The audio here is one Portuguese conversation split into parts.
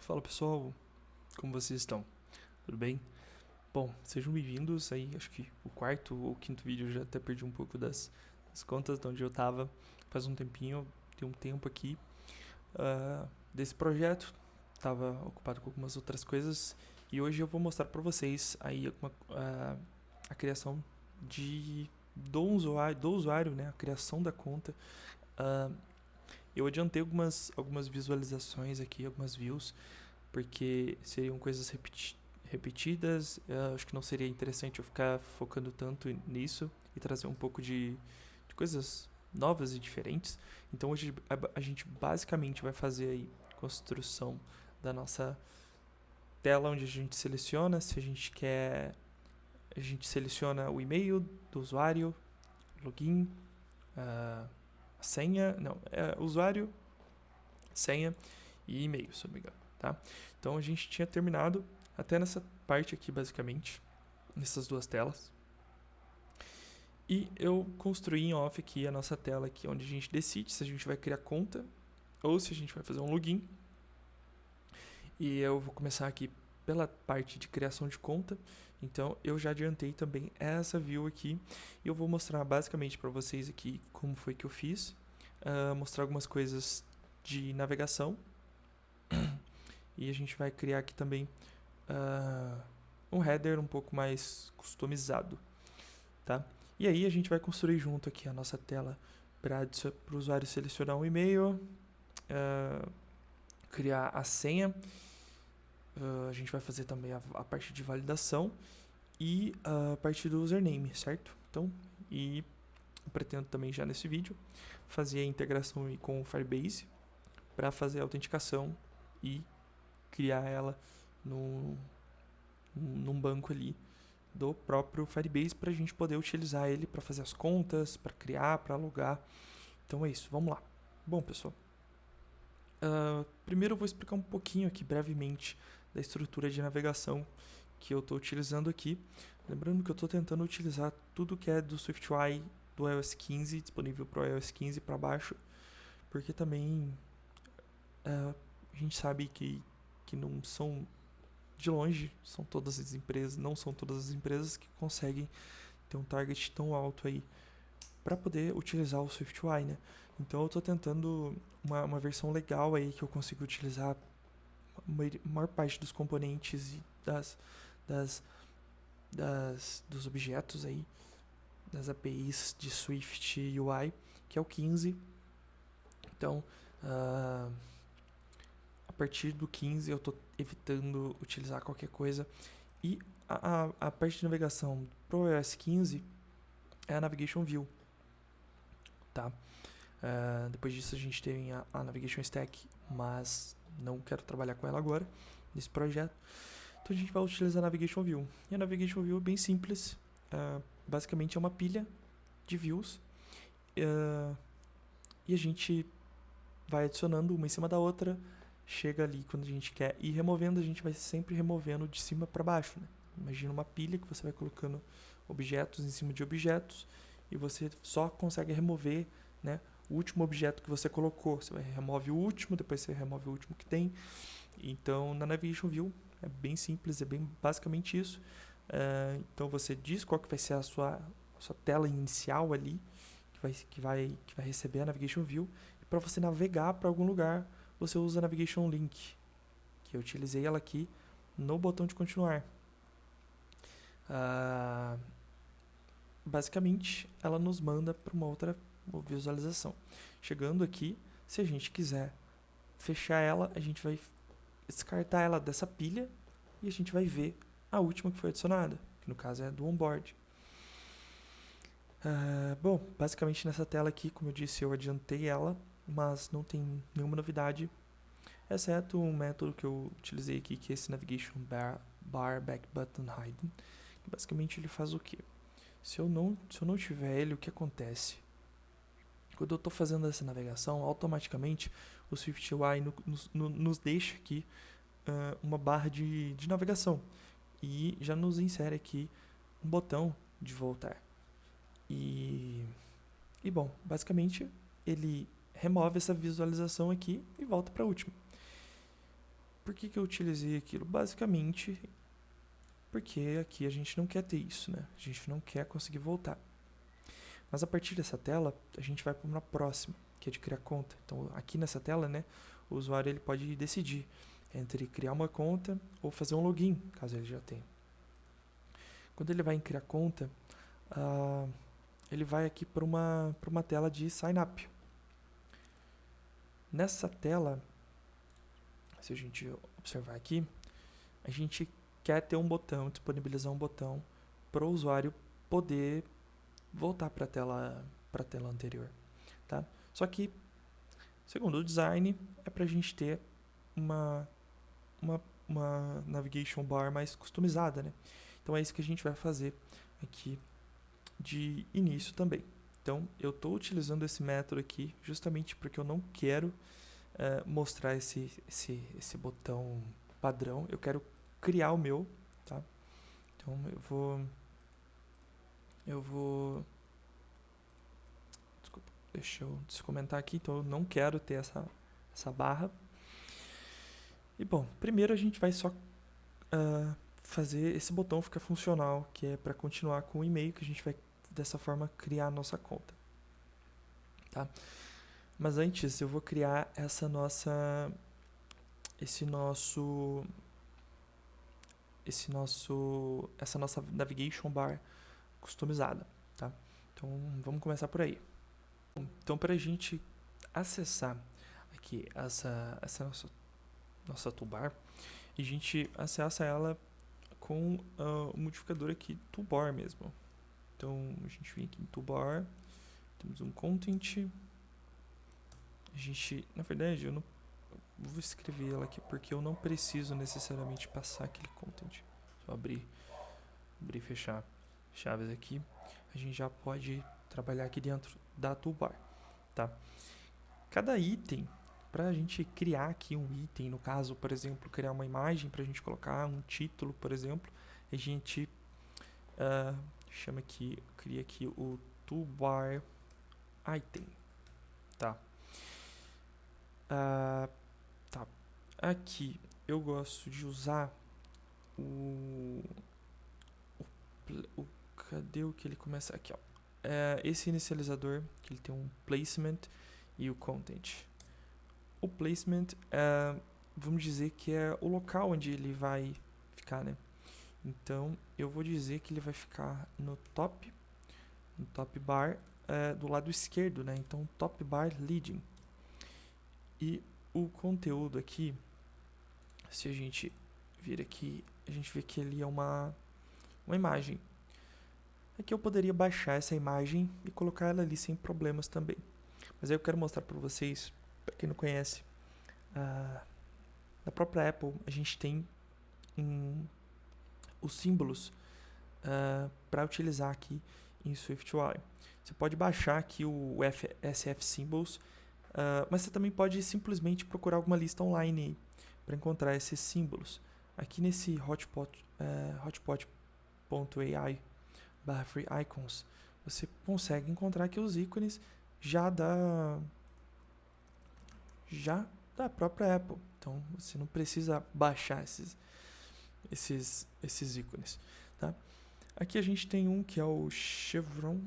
Fala pessoal, como vocês estão? Tudo bem? Bom, sejam bem-vindos aí, acho que o quarto ou quinto vídeo, eu já até perdi um pouco das contas de onde eu tava faz um tempinho, tem um tempo aqui desse projeto, tava ocupado com algumas outras coisas e hoje eu vou mostrar para vocês aí a criação do usuário, né, a criação da conta. Eu adiantei algumas visualizações aqui, algumas views, porque seriam coisas repetidas. Acho que não seria interessante eu ficar focando tanto nisso e trazer um pouco de coisas novas e diferentes. Então hoje a gente basicamente vai fazer aí construção da nossa tela, onde a gente seleciona se a gente quer. A gente seleciona o e-mail do usuário, login, a senha, não, usuário, senha e e-mail, se eu não me engano, tá? Então a gente tinha terminado até nessa parte aqui, basicamente, nessas duas telas. E eu construí em off aqui a nossa tela aqui, onde a gente decide se a gente vai criar conta ou se a gente vai fazer um login. E eu vou começar aqui pela parte de criação de conta. Então eu já adiantei também essa view aqui e eu vou mostrar basicamente para vocês aqui como foi que eu fiz, mostrar algumas coisas de navegação e a gente vai criar aqui também um header um pouco mais customizado, tá? E aí a gente vai construir junto aqui a nossa tela para o usuário selecionar um e-mail, criar a senha. A gente vai fazer também a parte de validação e a parte do username, certo? Então, e pretendo também já nesse vídeo fazer a integração com o Firebase para fazer a autenticação e criar ela num banco ali do próprio Firebase para a gente poder utilizar ele para fazer as contas, para criar, para logar. Então é isso, vamos lá. Bom, pessoal, primeiro eu vou explicar um pouquinho aqui brevemente da estrutura de navegação que eu estou utilizando aqui. Lembrando que eu estou tentando utilizar tudo que é do SwiftUI do iOS 15, disponível para o iOS 15 para baixo, porque também a gente sabe que não são, de longe, são todas as empresas, não são todas as empresas que conseguem ter um target tão alto aí para poder utilizar o SwiftUI, né? Então eu estou tentando uma versão legal aí que eu consiga utilizar a maior parte dos componentes e dos objetos aí, das APIs de Swift UI, que é o 15. Então, a partir do 15 eu estou evitando utilizar qualquer coisa. E a parte de navegação pro iOS 15 é a Navigation View, tá? Depois disso a gente tem a Navigation Stack, mas não quero trabalhar com ela agora, nesse projeto. Então a gente vai utilizar a Navigation View. E a Navigation View é bem simples, basicamente é uma pilha de views, e a gente vai adicionando uma em cima da outra. Chega ali, quando a gente quer ir removendo, a gente vai sempre removendo de cima para baixo, né? Imagina uma pilha que você vai colocando objetos em cima de objetos e você só consegue remover, né, o último objeto que você colocou. Você vai remove o último, depois você remove o último que tem. Então na Navigation View é bem simples, é bem basicamente isso. Então você diz qual que vai ser a sua tela inicial ali, que vai receber a Navigation View, e para você navegar para algum lugar você usa a Navigation Link, que eu utilizei ela aqui no botão de continuar. Basicamente, ela nos manda para uma outra visualização. Chegando aqui, se a gente quiser fechar ela, a gente vai descartar ela dessa pilha e a gente vai ver a última que foi adicionada, que no caso é do onboard. Bom, basicamente nessa tela aqui, como eu disse, eu adiantei ela, mas não tem nenhuma novidade, exceto um método que eu utilizei aqui, que é esse Navigation Bar Back Button Hidden, que basicamente ele faz o quê? Se eu não tiver ele, o que acontece? Quando eu estou fazendo essa navegação, automaticamente o SwiftUI nos deixa aqui uma barra de navegação e já nos insere aqui um botão de voltar. E bom, basicamente ele remove essa visualização aqui e volta para a última. por que eu utilizei aquilo? Basicamente, porque aqui a gente não quer ter isso, né? A gente não quer conseguir voltar. Mas a partir dessa tela, a gente vai para uma próxima, que é de criar conta. Então, aqui nessa tela, né, o usuário ele pode decidir entre criar uma conta ou fazer um login, caso ele já tenha. Quando ele vai em criar conta, ele vai aqui para uma tela de sign up. Nessa tela, se a gente observar aqui, a gente quer ter um botão, disponibilizar um botão para o usuário poder voltar para a tela anterior, tá? Só que, segundo o design, é para a gente ter uma navigation bar mais customizada, né? Então é isso que a gente vai fazer aqui de início também. Então eu estou utilizando esse método aqui justamente porque eu não quero mostrar esse botão padrão. Eu quero criar o meu, tá? Então eu vou desculpa, deixa eu descomentar aqui. Então eu não quero ter essa barra. E bom, primeiro a gente vai só fazer esse botão ficar funcional, que é para continuar com o e-mail, que a gente vai dessa forma criar a nossa conta, tá? Mas antes eu vou criar essa nossa navigation bar customizada, tá? Então vamos começar por aí. Então para a gente acessar aqui essa nossa toolbar, a gente acessa ela com o modificador aqui toolbar mesmo. Então a gente vem aqui em toolbar, temos um content. A gente, na verdade, eu não vou escrever ela aqui porque eu não preciso necessariamente passar aquele content. Só abrir e fechar chaves aqui. A gente já pode trabalhar aqui dentro da toolbar, tá? Cada item, para a gente criar aqui um item, no caso, por exemplo, criar uma imagem para a gente colocar um título, por exemplo, a gente cria aqui o toolbar item, tá? Tá. Aqui eu gosto de usar cadê o que ele começa aqui, ó? Esse inicializador, que ele tem um placement e o content. O placement vamos dizer que é o local onde ele vai ficar, né? Então eu vou dizer que ele vai ficar no top bar do lado esquerdo, né? Então top bar leading. E o conteúdo aqui, se a gente vir aqui, a gente vê que ele é uma imagem. Aqui eu poderia baixar essa imagem e colocar ela ali sem problemas também. Mas aí eu quero mostrar para vocês, para quem não conhece, na própria Apple a gente tem os símbolos para utilizar aqui em SwiftUI. Você pode baixar aqui o SF Symbols, mas você também pode simplesmente procurar alguma lista online para encontrar esses símbolos. Aqui nesse hotspot.ai/free-icons, você consegue encontrar aqui os ícones já da própria Apple. Então você não precisa baixar esses ícones, tá? Aqui a gente tem um que é o chevron,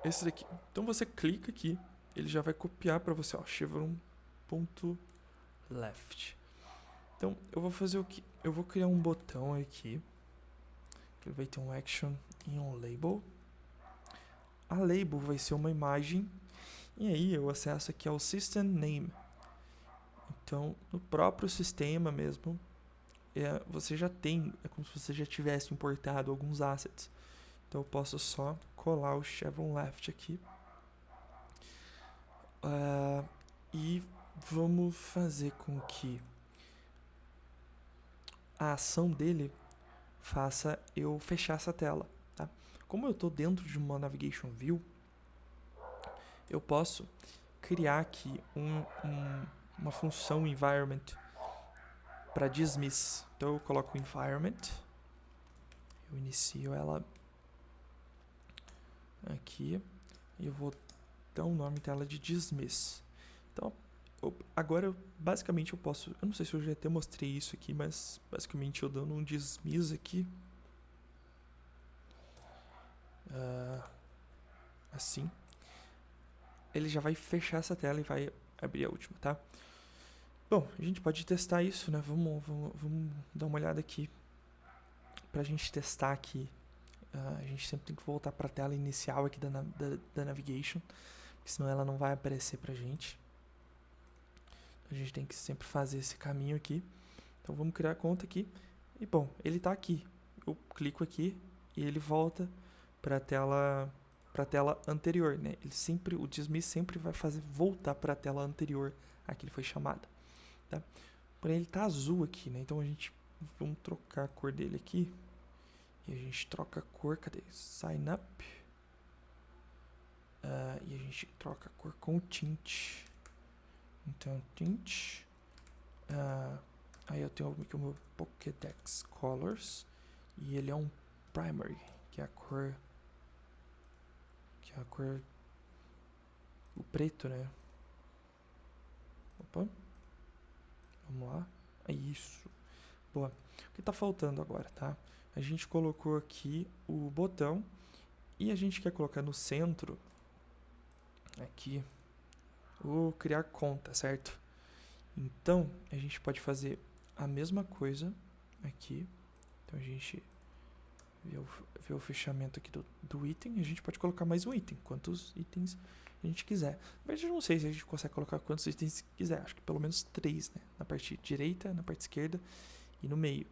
esse daqui. Então você clica aqui, ele já vai copiar para você, ó, chevron.left. Então eu vou fazer o que? Eu vou criar um botão aqui, que vai ter um action e um label. A label vai ser uma imagem, e aí eu acesso aqui ao system name. Então no próprio sistema mesmo, você já tem, é como se você já tivesse importado alguns assets. Então eu posso só colar o chevron left aqui. E vamos fazer com que a ação dele faça eu fechar essa tela, tá? Como eu estou dentro de uma navigation view, eu posso criar aqui uma função environment para dismiss. Então eu coloco environment, eu inicio ela aqui e eu vou dar um nome dela de dismiss. Então Agora, basicamente, eu posso... Eu não sei se eu já até mostrei isso aqui, mas basicamente eu dando um dismiss aqui. Assim. Ele já vai fechar essa tela e vai abrir a última, tá? Bom, a gente pode testar isso, né? Vamos dar uma olhada aqui. Pra gente testar aqui, a gente sempre tem que voltar pra tela inicial aqui da navigation, porque senão ela não vai aparecer pra gente. A gente tem que sempre fazer esse caminho aqui. Então vamos criar a conta aqui. E bom, ele tá aqui. Eu clico aqui e ele volta pra tela anterior, né? O dismiss sempre vai fazer voltar para a tela anterior a que ele foi chamado, tá? Porém ele tá azul aqui, né? Então vamos trocar a cor dele aqui. E a gente troca a cor, cadê? Sign up. E a gente troca a cor com o tint. Então tint. Aí eu tenho aqui o meu Pokédex Colors. E ele é um primary, que é a cor... o preto, né? Opa. Vamos lá. É isso. Boa. O que tá faltando agora, tá? A gente colocou aqui o botão e a gente quer colocar no centro aqui o criar conta, certo? Então, a gente pode fazer a mesma coisa aqui. Então, a gente vê o fechamento aqui do item. A gente pode colocar mais um item, quantos itens a gente quiser. Mas eu não sei se a gente consegue colocar quantos itens quiser. Acho que pelo menos 3, né? Na parte direita, na parte esquerda e no meio.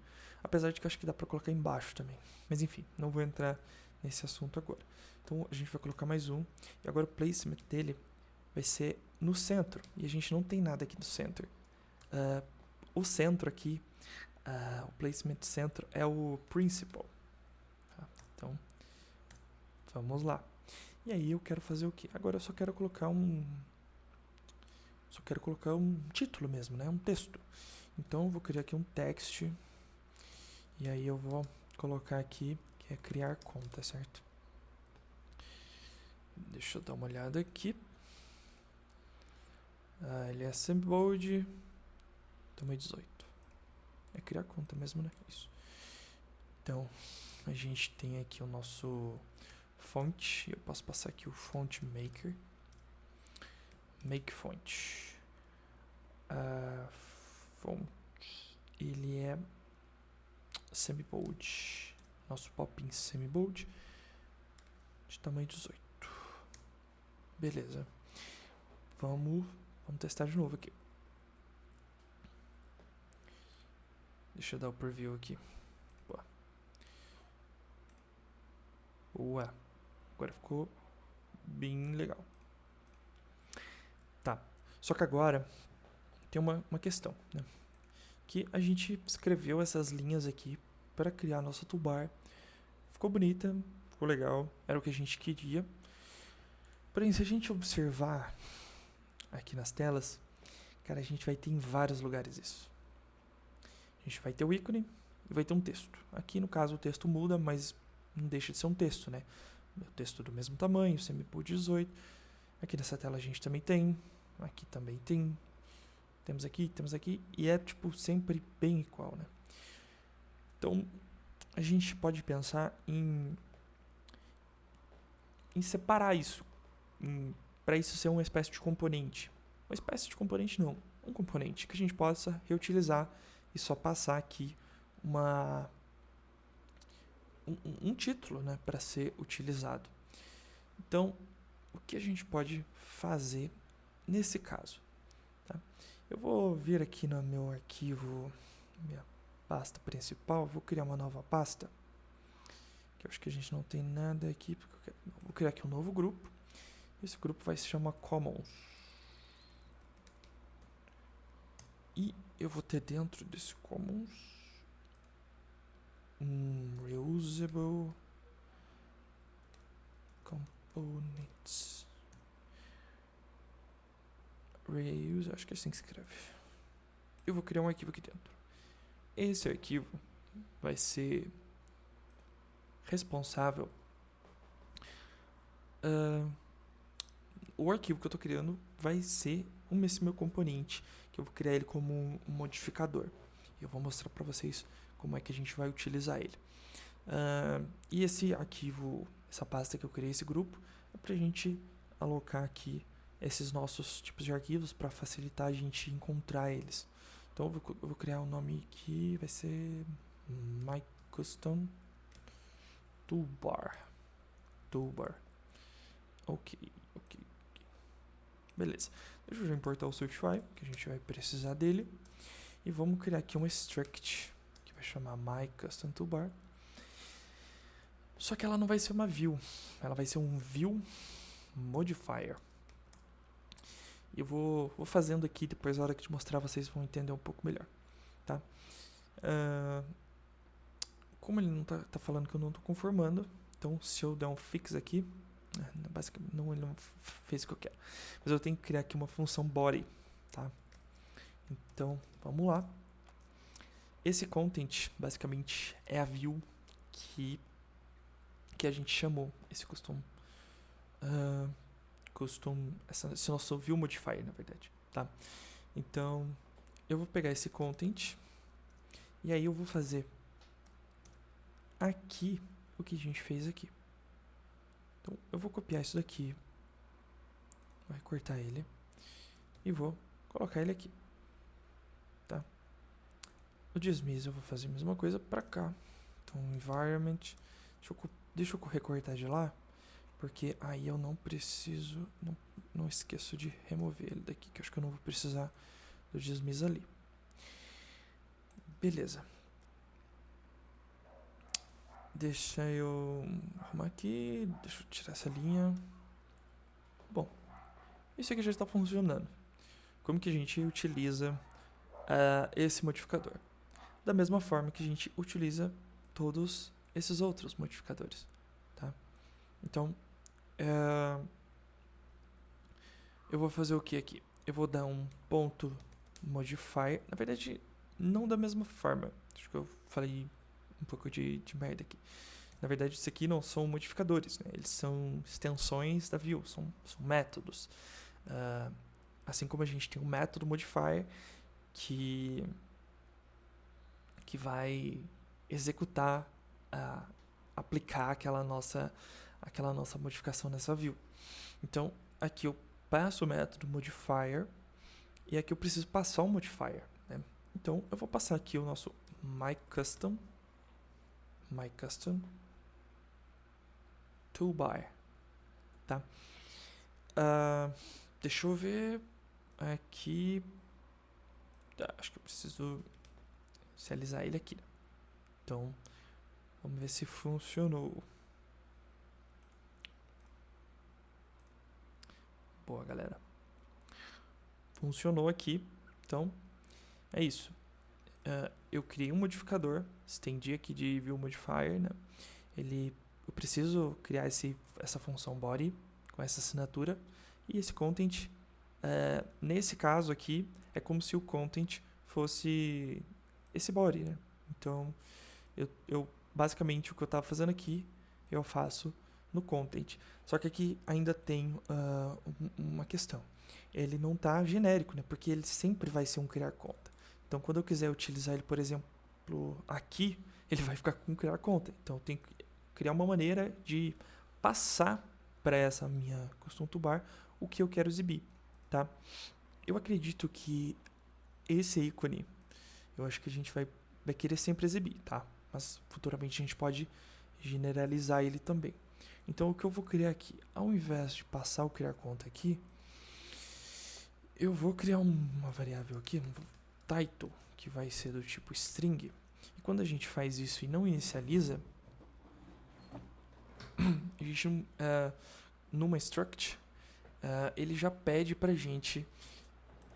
Apesar de que eu acho que dá pra colocar embaixo também. Mas enfim, não vou entrar nesse assunto agora. Então a gente vai colocar mais um. E agora o placement dele vai ser no centro. E a gente não tem nada aqui no centro. O centro aqui, o placement centro é o principal. Tá? Então, vamos lá. E aí eu quero fazer o quê? Agora eu só quero colocar um título mesmo, né? Um texto. Então eu vou criar aqui um text. E aí eu vou colocar aqui que é criar conta, certo? Deixa eu dar uma olhada aqui. Ele é semi-bold, tamanho 18. É criar conta mesmo, né? Isso. Então, a gente tem aqui o nosso font. Eu posso passar aqui o font maker. Make font. Font. Ele é semi-bold. Nosso pop-in semi-bold. De tamanho 18. Beleza. Vamos testar de novo aqui. Deixa eu dar o preview aqui. Ué. Agora ficou bem legal. Tá. Só que agora tem uma questão, né? Que a gente escreveu essas linhas aqui para criar a nossa toolbar. Ficou bonita, ficou legal, era o que a gente queria. Porém, se a gente observar aqui nas telas, cara, a gente vai ter em vários lugares isso. A gente vai ter o ícone e vai ter um texto. Aqui, no caso, o texto muda, mas não deixa de ser um texto, né? O texto do mesmo tamanho, semi-bold 18. Aqui nessa tela a gente também tem. Aqui também tem. Temos aqui. E é, tipo, sempre bem igual, né? Então, a gente pode pensar em separar isso. Para isso ser uma espécie de componente. Uma espécie de componente não. Um componente que a gente possa reutilizar e só passar aqui um título, né, para ser utilizado. Então, o que a gente pode fazer nesse caso? Tá? Eu vou vir aqui no meu arquivo, minha pasta principal, vou criar uma nova pasta, que eu acho que a gente não tem nada aqui, porque vou criar aqui um novo grupo. Esse grupo vai se chamar Commons. E eu vou ter dentro desse Commons Reusable Components. Reuse, acho que é assim que se escreve. Eu vou criar um arquivo aqui dentro. Esse arquivo vai ser responsável. O arquivo que eu estou criando vai ser esse meu componente, que eu vou criar ele como um modificador. E eu vou mostrar para vocês como é que a gente vai utilizar ele. E esse arquivo, essa pasta que eu criei, esse grupo, é para a gente alocar aqui esses nossos tipos de arquivos para facilitar a gente encontrar eles. Então eu vou criar um nome aqui, vai ser My Custom Toolbar. Ok. Beleza. Deixa eu já importar o Swiftui, que a gente vai precisar dele. E vamos criar aqui uma struct, que vai chamar My Custom Toolbar. Só que ela não vai ser uma view, ela vai ser um view modifier. E eu vou fazendo aqui, depois na hora que te mostrar vocês vão entender um pouco melhor, tá? Como ele não tá falando que eu não estou conformando, então se eu der um fix aqui, basicamente ele não fez o que eu quero. Mas eu tenho que criar aqui uma função body, tá? Então, vamos lá. Esse content, basicamente, é a view que a gente chamou, esse esse nosso view modifier, na verdade, tá? Então, eu vou pegar esse content e aí eu vou fazer aqui o que a gente fez aqui. Então, eu vou copiar isso daqui, vou recortar ele e vou colocar ele aqui, tá? O dismiss eu vou fazer a mesma coisa para cá. Então, environment, deixa eu recortar de lá, porque aí eu não preciso, não esqueço de remover ele daqui, que eu acho que eu não vou precisar do dismiss ali. Beleza. Deixa eu arrumar aqui, deixa eu tirar essa linha. Bom, isso aqui já está funcionando. Como que a gente utiliza esse modificador? Da mesma forma que a gente utiliza todos esses outros modificadores, tá? Então, eu vou fazer o que aqui? Eu vou dar um ponto modifier, na verdade, não da mesma forma. Acho que eu falei um pouco de merda aqui. Na verdade, isso aqui não são modificadores, né? Eles são extensões da view, são métodos. Assim como a gente tem um método modifier que vai executar, aplicar aquela nossa modificação nessa view. Então, aqui eu passo o método modifier e aqui eu preciso passar o modifier, né? Então, eu vou passar aqui o nosso myCustom toolbar, tá? Deixa eu ver aqui. Acho que eu preciso inicializar ele aqui. Então, vamos ver se funcionou. Boa, galera. Funcionou aqui. Então, é isso. Eu criei um modificador, estendi aqui de view modifier, né? Eu preciso criar essa função body com essa assinatura e esse content. Nesse caso aqui, é como se o content fosse esse body, né? Então, eu basicamente o que eu estava fazendo aqui, eu faço no content. Só que aqui ainda tem uma questão. Ele não está genérico, né? Porque ele sempre vai ser um criar conta. Então, quando eu quiser utilizar ele, por exemplo, aqui, ele vai ficar com criar conta. Então, eu tenho que criar uma maneira de passar para essa minha custom toolbar o que eu quero exibir, tá? Eu acredito que esse ícone, eu acho que a gente vai querer sempre exibir, tá? Mas futuramente a gente pode generalizar ele também. Então, o que eu vou criar aqui, ao invés de passar o criar conta aqui, eu vou criar uma variável aqui, title, que vai ser do tipo string. E quando a gente faz isso e não inicializa, a gente, numa struct, ele já pede pra gente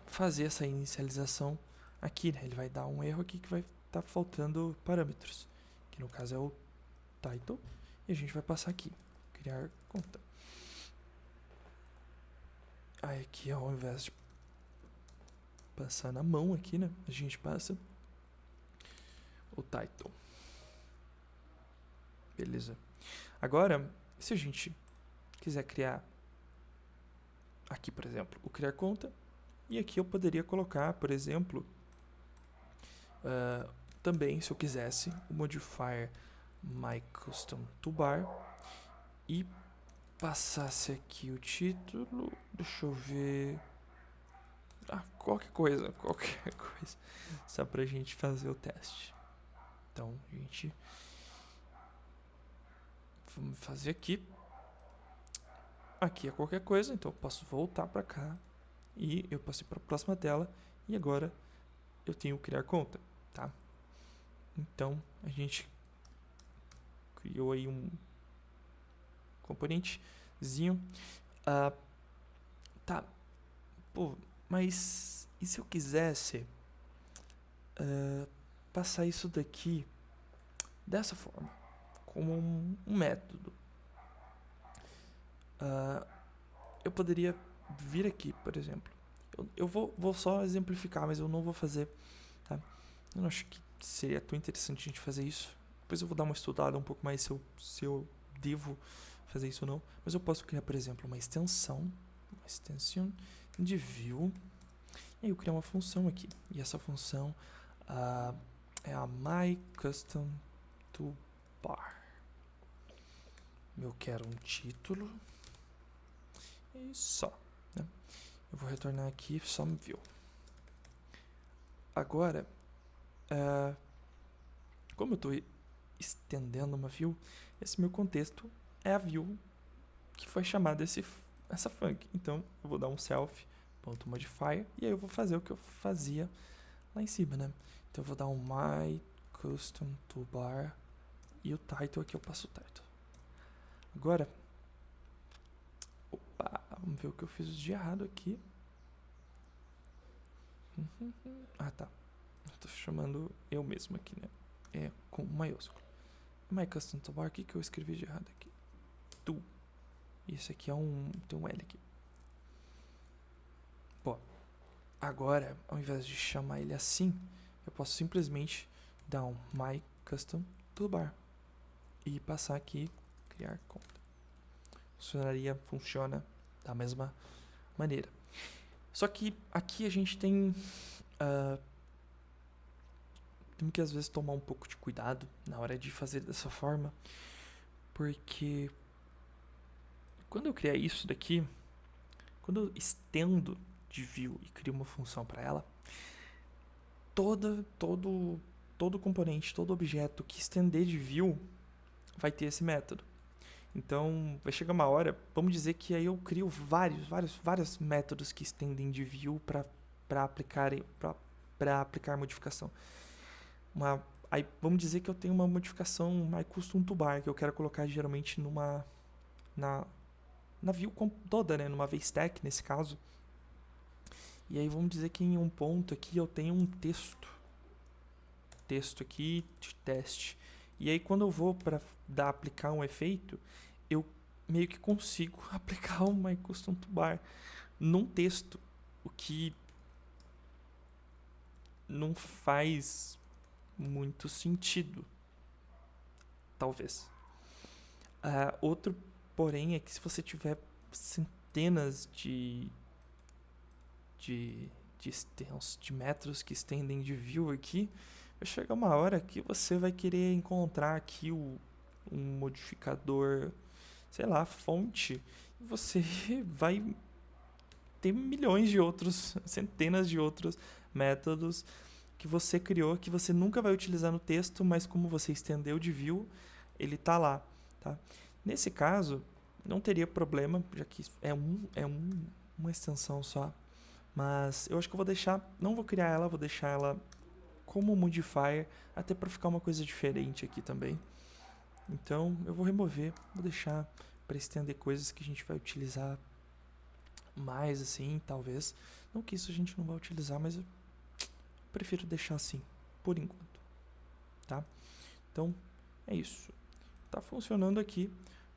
fazer essa inicialização aqui, né? Ele vai dar um erro aqui que vai estar faltando parâmetros, que no caso é o title, e a gente vai passar aqui, criar conta. Aí aqui, ao invés de passar na mão aqui, né? A gente passa o title. Beleza. Agora, se a gente quiser criar aqui, por exemplo, o criar conta, E aqui eu poderia colocar, por exemplo, também, se eu quisesse, o modifier myCustomToolbar e passasse aqui o título, deixa eu ver, qualquer coisa, só pra gente fazer o teste. Então, vamos fazer aqui é qualquer coisa, então eu posso voltar pra cá e eu passei para a próxima tela e agora eu tenho que criar conta, tá? Então, a gente criou aí um componentezinho. Tá. Pô, mas e se eu quisesse passar isso daqui dessa forma, como um método? Eu poderia vir aqui, por exemplo. Eu vou só exemplificar, mas eu não vou fazer, tá? Eu não acho que seria tão interessante a gente fazer isso. Depois eu vou dar uma estudada um pouco mais se eu devo fazer isso ou não. Mas eu posso criar, por exemplo, uma extensão de view. E aí eu criar uma função aqui. E essa função é a myCustomToolbar. Eu quero um título. E só. Né? Eu vou retornar aqui só um view. Agora, como eu estou estendendo uma view, esse meu contexto é a view que foi chamada essa func. Então, eu vou dar um self.modifier e aí eu vou fazer o que eu fazia lá em cima, né? Então, eu vou dar um myCustomToolbar e o title aqui eu passo o title. Agora, vamos ver o que eu fiz de errado aqui. Tá. Estou chamando eu mesmo aqui, né? É com maiúsculo. myCustomToolbar, o que eu escrevi de errado aqui? Tu. Isso aqui tem um L aqui. Bom, agora, ao invés de chamar ele assim, eu posso simplesmente dar um myCustomToolbar e passar aqui, criar conta. Funciona da mesma maneira. Só que aqui a gente tem que às vezes tomar um pouco de cuidado na hora de fazer dessa forma, porque quando eu criar isso daqui, quando eu estendo de view e crio uma função para ela, todo componente, todo objeto que estender de view vai ter esse método. Então, vai chegar uma hora, vamos dizer que aí eu crio vários métodos que estendem de view para aplicar modificação. Aí vamos dizer que eu tenho uma modificação myCustomToolbar que eu quero colocar geralmente na view toda, né, numa VStack nesse caso. E aí vamos dizer que em um ponto aqui eu tenho um texto aqui de teste. E aí quando eu vou para aplicar um efeito, eu meio que consigo aplicar o myCustomToolbar num texto, o que não faz muito sentido, talvez. Outro, porém, é que se você tiver centenas de metros que estendem de view aqui, vai chegar uma hora que você vai querer encontrar aqui um modificador, sei lá, fonte, e você vai ter centenas de outros métodos que você criou, que você nunca vai utilizar no texto, mas como você estendeu de view, ele está lá, tá? Nesse caso, não teria problema, já que uma extensão só, mas eu acho que eu não vou criar ela, vou deixar ela como modifier, até para ficar uma coisa diferente aqui também. Então, eu vou remover, vou deixar para estender coisas que a gente vai utilizar mais, assim, talvez. Não que isso a gente não vai utilizar, mas eu prefiro deixar assim, por enquanto, tá? Então, é isso. Tá funcionando aqui.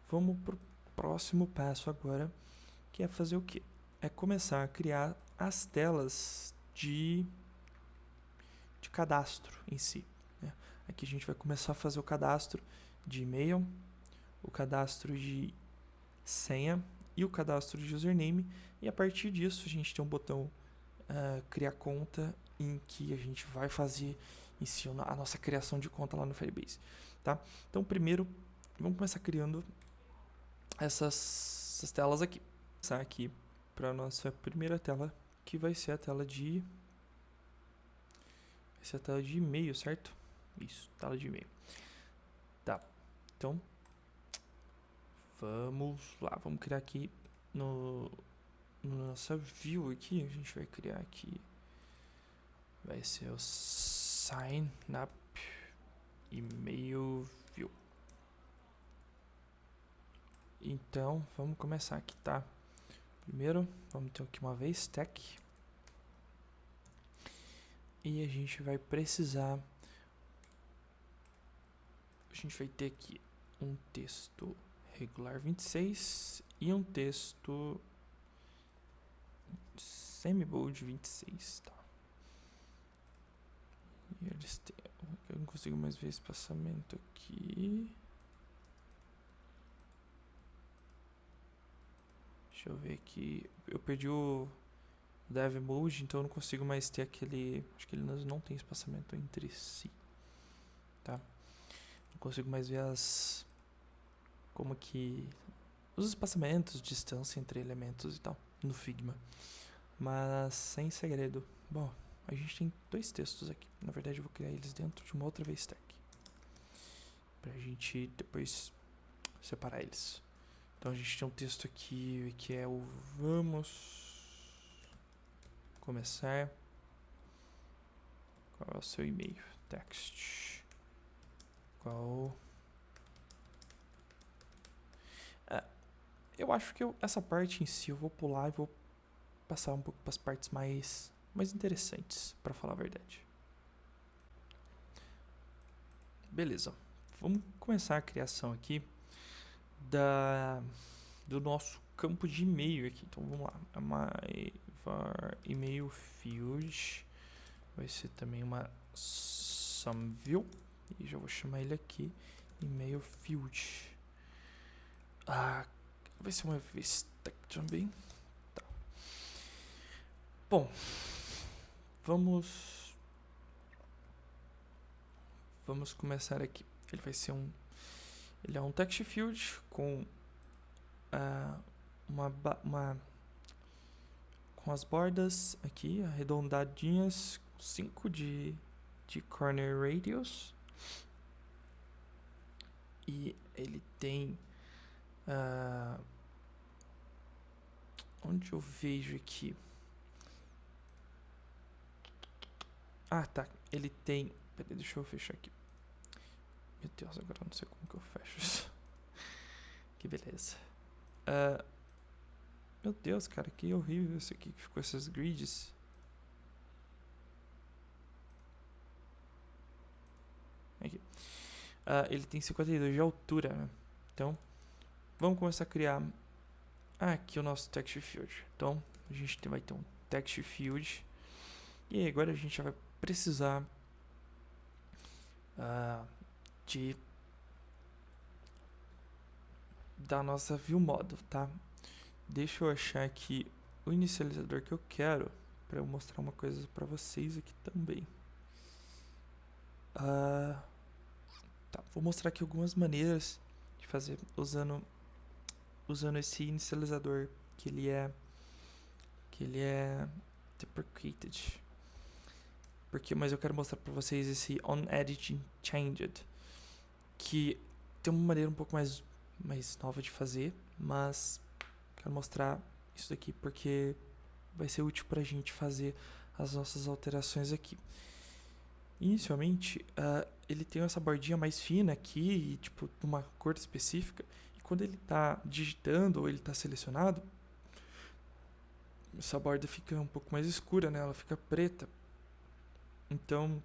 Vamos pro próximo passo agora, que é fazer o quê? É começar a criar as telas de cadastro em si, né? Aqui a gente vai começar a fazer o cadastro de e-mail, o cadastro de senha e o cadastro de username, e a partir disso a gente tem um botão criar conta em que a gente vai fazer em si a nossa criação de conta lá no Firebase, tá? Então, primeiro, vamos começar criando essas telas aqui. Vou começar aqui para a nossa primeira tela, que vai ser a tela de... Essa é a tela de e-mail, certo? Isso, tela de e-mail. Tá, então, vamos lá, vamos criar aqui no nossa view aqui, a gente vai criar aqui, vai ser o sign up email view. Então, vamos começar aqui, tá? Primeiro, vamos ter aqui uma vez tech. E a gente vai precisar... A gente vai ter aqui um texto regular 26 e um texto semi-bold 26, tá? E eles têm... Eu não consigo mais ver espaçamento aqui. Deixa eu ver aqui. Eu perdi o dev mode, então eu não consigo mais ter aquele... Acho que ele não tem espaçamento entre si, tá? Não consigo mais ver as... Como que... Os espaçamentos, distância entre elementos e tal, no Figma. Mas, sem segredo. Bom, a gente tem dois textos aqui. Na verdade, eu vou criar eles dentro de uma outra VStack, pra gente depois separar eles. Então, a gente tem um texto aqui que é o vamos começar. Qual é o seu e-mail? Text. Qual... Eu acho que essa parte em si eu vou pular e vou passar um pouco para as partes mais interessantes, para falar a verdade. Beleza, vamos começar a criação aqui do nosso campo de e-mail aqui. Então vamos lá, var email field vai ser também uma SomeView e já vou chamar ele aqui email field. Vai ser uma VStack também. Tá. Bom, vamos começar aqui. Ele vai ser ele é um text field com com as bordas aqui arredondadinhas, 5 de corner radius, e ele tem onde eu vejo aqui, tá, ele tem, peraí, deixa eu fechar aqui, meu Deus, agora eu não sei como que eu fecho isso. Que beleza. Meu Deus, cara, que horrível isso aqui que ficou essas grids. Aqui. Ele tem 52 de altura, né? Então, vamos começar a criar aqui o nosso text field. Então, a gente vai ter um text field. E aí, agora a gente já vai precisar da nossa view model, tá? Deixa eu achar aqui o inicializador que eu quero para eu mostrar uma coisa para vocês aqui também. Tá, vou mostrar aqui algumas maneiras de fazer usando esse inicializador que ele é deprecated. Mas eu quero mostrar para vocês esse onEditingChanged, que tem uma maneira um pouco mais nova de fazer, mas quero mostrar isso daqui porque vai ser útil pra gente fazer as nossas alterações aqui. Inicialmente, ele tem essa bordinha mais fina aqui, tipo, numa cor específica, e quando ele tá digitando ou ele tá selecionado, essa borda fica um pouco mais escura, né? Ela fica preta. Então,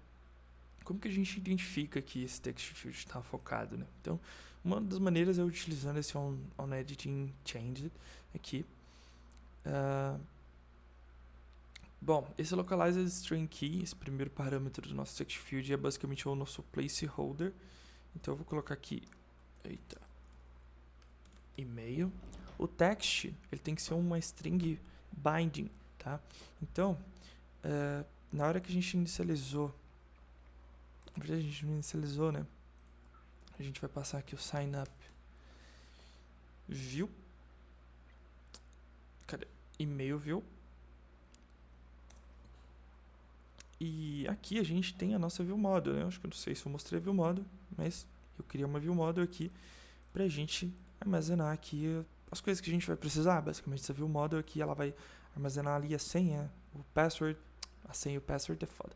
como que a gente identifica que esse text field está focado, né? Então, uma das maneiras é utilizando esse onEditingChanged aqui. Bom, esse localized string key, esse primeiro parâmetro do nosso text field, é basicamente o nosso placeholder. Então, eu vou colocar aqui, e-mail. O text, ele tem que ser uma string binding, tá? Então, Na hora que a gente inicializou, na verdade a gente não inicializou, né? A gente vai passar aqui o sign up view. Cadê? E-mail view. E aqui a gente tem a nossa view model, né? Eu acho que eu não sei se eu mostrei a view model, mas eu criei uma view model aqui pra gente armazenar aqui as coisas que a gente vai precisar. Basicamente, essa view model aqui, ela vai armazenar ali a senha, o password. A senha e o password é foda.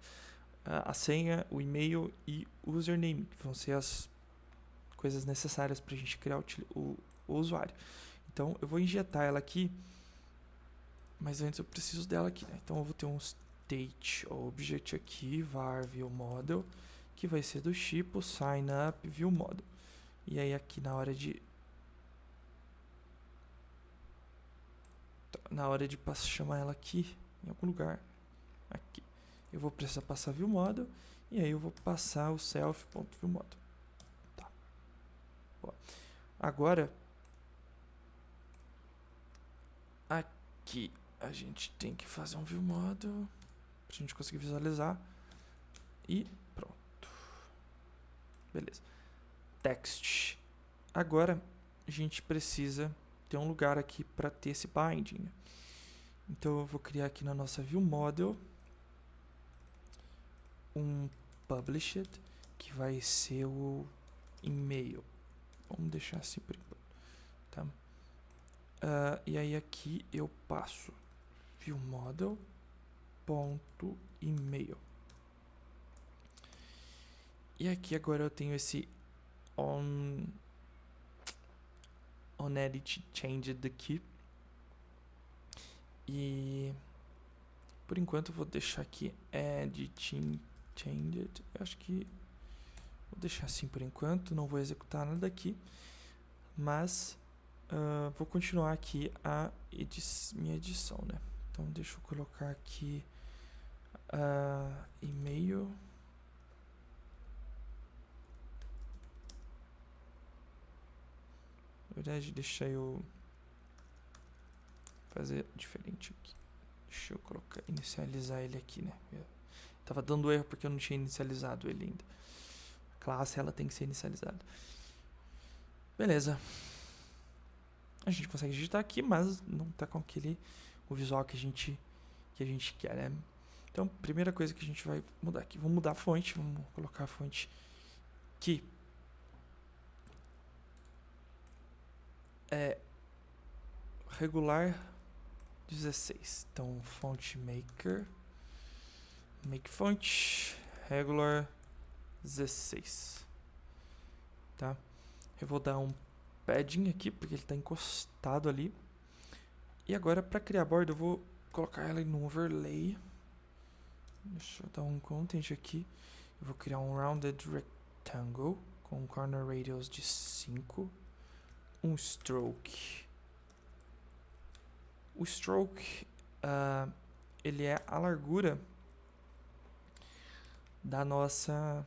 A senha, o e-mail e o username, que vão ser as coisas necessárias pra gente criar o usuário. Então, eu vou injetar ela aqui, mas antes eu preciso dela aqui, né? Então, eu vou ter um state object aqui, var view model, que vai ser do tipo sign up view model. E aí aqui na hora de chamar ela aqui em algum lugar, aqui, eu vou precisar passar view model e aí eu vou passar o self.viewModel. Tá. Boa. Agora aqui a gente tem que fazer um view model pra gente conseguir visualizar e pronto. Beleza. Text. Agora a gente precisa ter um lugar aqui para ter esse binding, né? Então eu vou criar aqui na nossa view model um published que vai ser o e-mail. Vamos deixar assim por enquanto, tá? E aí aqui eu passo view model ponto e-mail. E aqui agora eu tenho esse on edit changed aqui. E por enquanto eu vou deixar aqui editing changed. Eu acho que vou deixar assim por enquanto, não vou executar nada aqui, mas vou continuar aqui a minha edição, né? Então deixa eu colocar aqui e-mail. Na verdade, deixa eu fazer diferente aqui. Deixa eu colocar, inicializar ele aqui, né? Eu tava dando erro porque eu não tinha inicializado ele ainda. A classe, ela tem que ser inicializada. Beleza. A gente consegue digitar aqui, mas não tá com o visual que a gente quer, né? Então, primeira coisa que a gente vai mudar aqui. Vamos mudar a fonte, vamos colocar a fonte que é regular 16. Então, font maker, make font, regular 16. Tá? Eu vou dar um padding aqui, porque ele está encostado ali. E agora, para criar a borda, eu vou colocar ela no overlay. Deixa eu dar um content aqui. Eu vou criar um rounded rectangle com corner radius de 5. Um stroke. O stroke, ele é a largura da nossa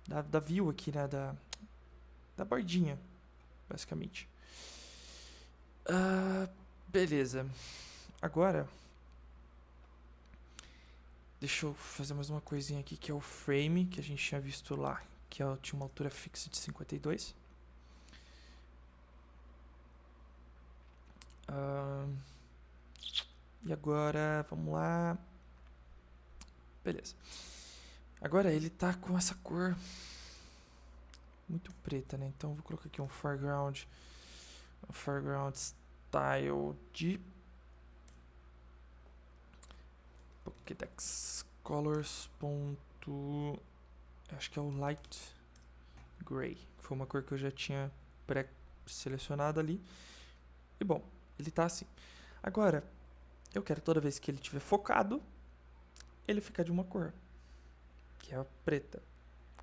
da view aqui, né, da bordinha, basicamente. Beleza. Agora deixa eu fazer mais uma coisinha aqui, que é o frame, que a gente tinha visto lá, que tinha uma altura fixa de 52. E agora, vamos lá. Beleza. Agora ele tá com essa cor muito preta, né? Então eu vou colocar aqui um foreground style de Pokédex colors. Acho que é o light gray. Foi uma cor que eu já tinha pré-selecionado ali. E bom, ele tá assim. Agora, eu quero toda vez que ele estiver focado, ele ficar de uma cor, que é a preta.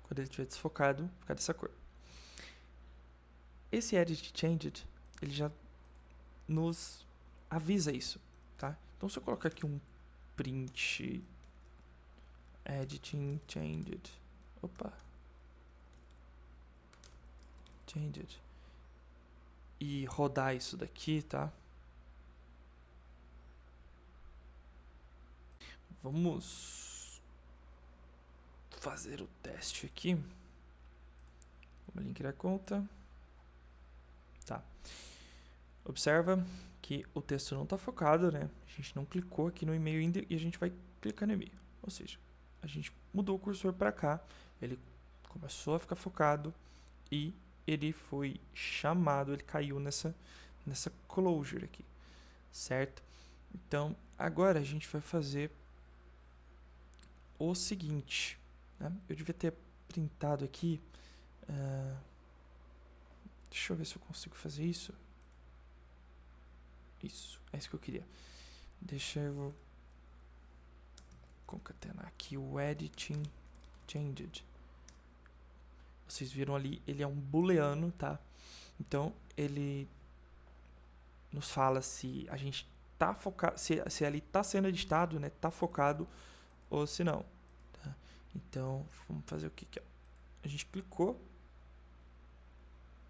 Quando ele estiver desfocado, ficar dessa cor. Esse Edit Changed, ele já nos avisa isso, tá? Então, se eu colocar aqui um print Editing Changed, Changed, e rodar isso daqui, tá? vamos fazer o teste aqui. Vamos ali em criar conta. Tá. Observa que o texto não está focado, né? A gente não clicou aqui no e-mail ainda e a gente vai clicar no e-mail. Ou seja, a gente mudou o cursor para cá, ele começou a ficar focado e ele foi chamado, ele caiu nessa closure aqui, certo? Então, agora a gente vai fazer o seguinte, né? Eu devia ter printado aqui. Deixa eu ver se eu consigo fazer isso. Isso, é isso que eu queria. Deixa eu concatenar aqui o editing changed. Vocês viram ali, ele é um booleano, tá? Então, ele nos fala se a gente tá focado, se ali tá sendo editado, né? Tá focado ou se não. Tá? Então, vamos fazer o que aqui, ó. A gente clicou.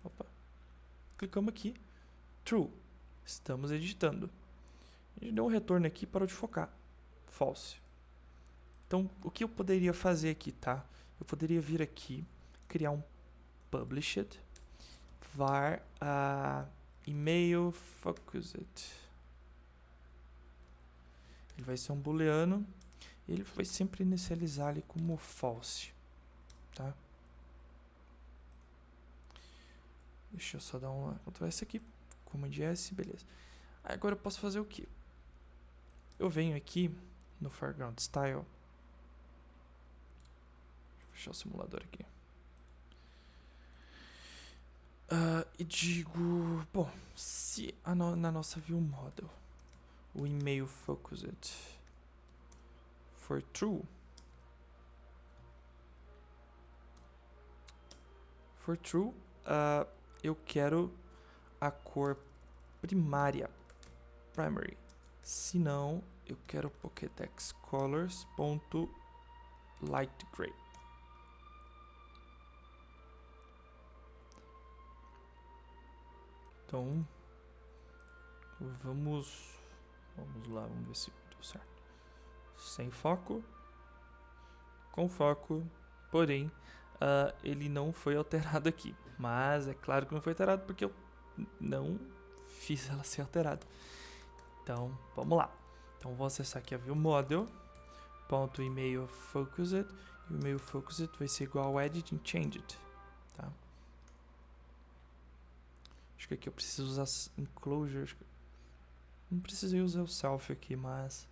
Opa. Clicamos aqui. True. Estamos editando. A gente deu um retorno aqui e parou de focar. False. Então, o que eu poderia fazer aqui, tá? Eu poderia vir aqui, criar um published var email focused. Ele vai ser um booleano. Ele vai sempre inicializar ali como false, tá? Deixa eu só dar uma Ctrl S aqui, Command S, beleza. Agora eu posso fazer o quê? Eu venho aqui no foreground style. Deixa eu fechar o simulador aqui. E digo, bom, se na nossa view model o email focused for true, eu quero a cor primária, primary. Se não, eu quero Pokédex colors ponto light gray. Então, vamos lá, vamos ver se deu certo. Sem foco, com foco, porém, ele não foi alterado aqui. Mas é claro que não foi alterado porque eu não fiz ela ser alterada. Então, vamos lá. Então, vou acessar aqui a view model, ponto email focused, e o email focused vai ser igual ao editing changed, tá? Acho que aqui eu preciso usar enclosure. Não precisei usar o self aqui, mas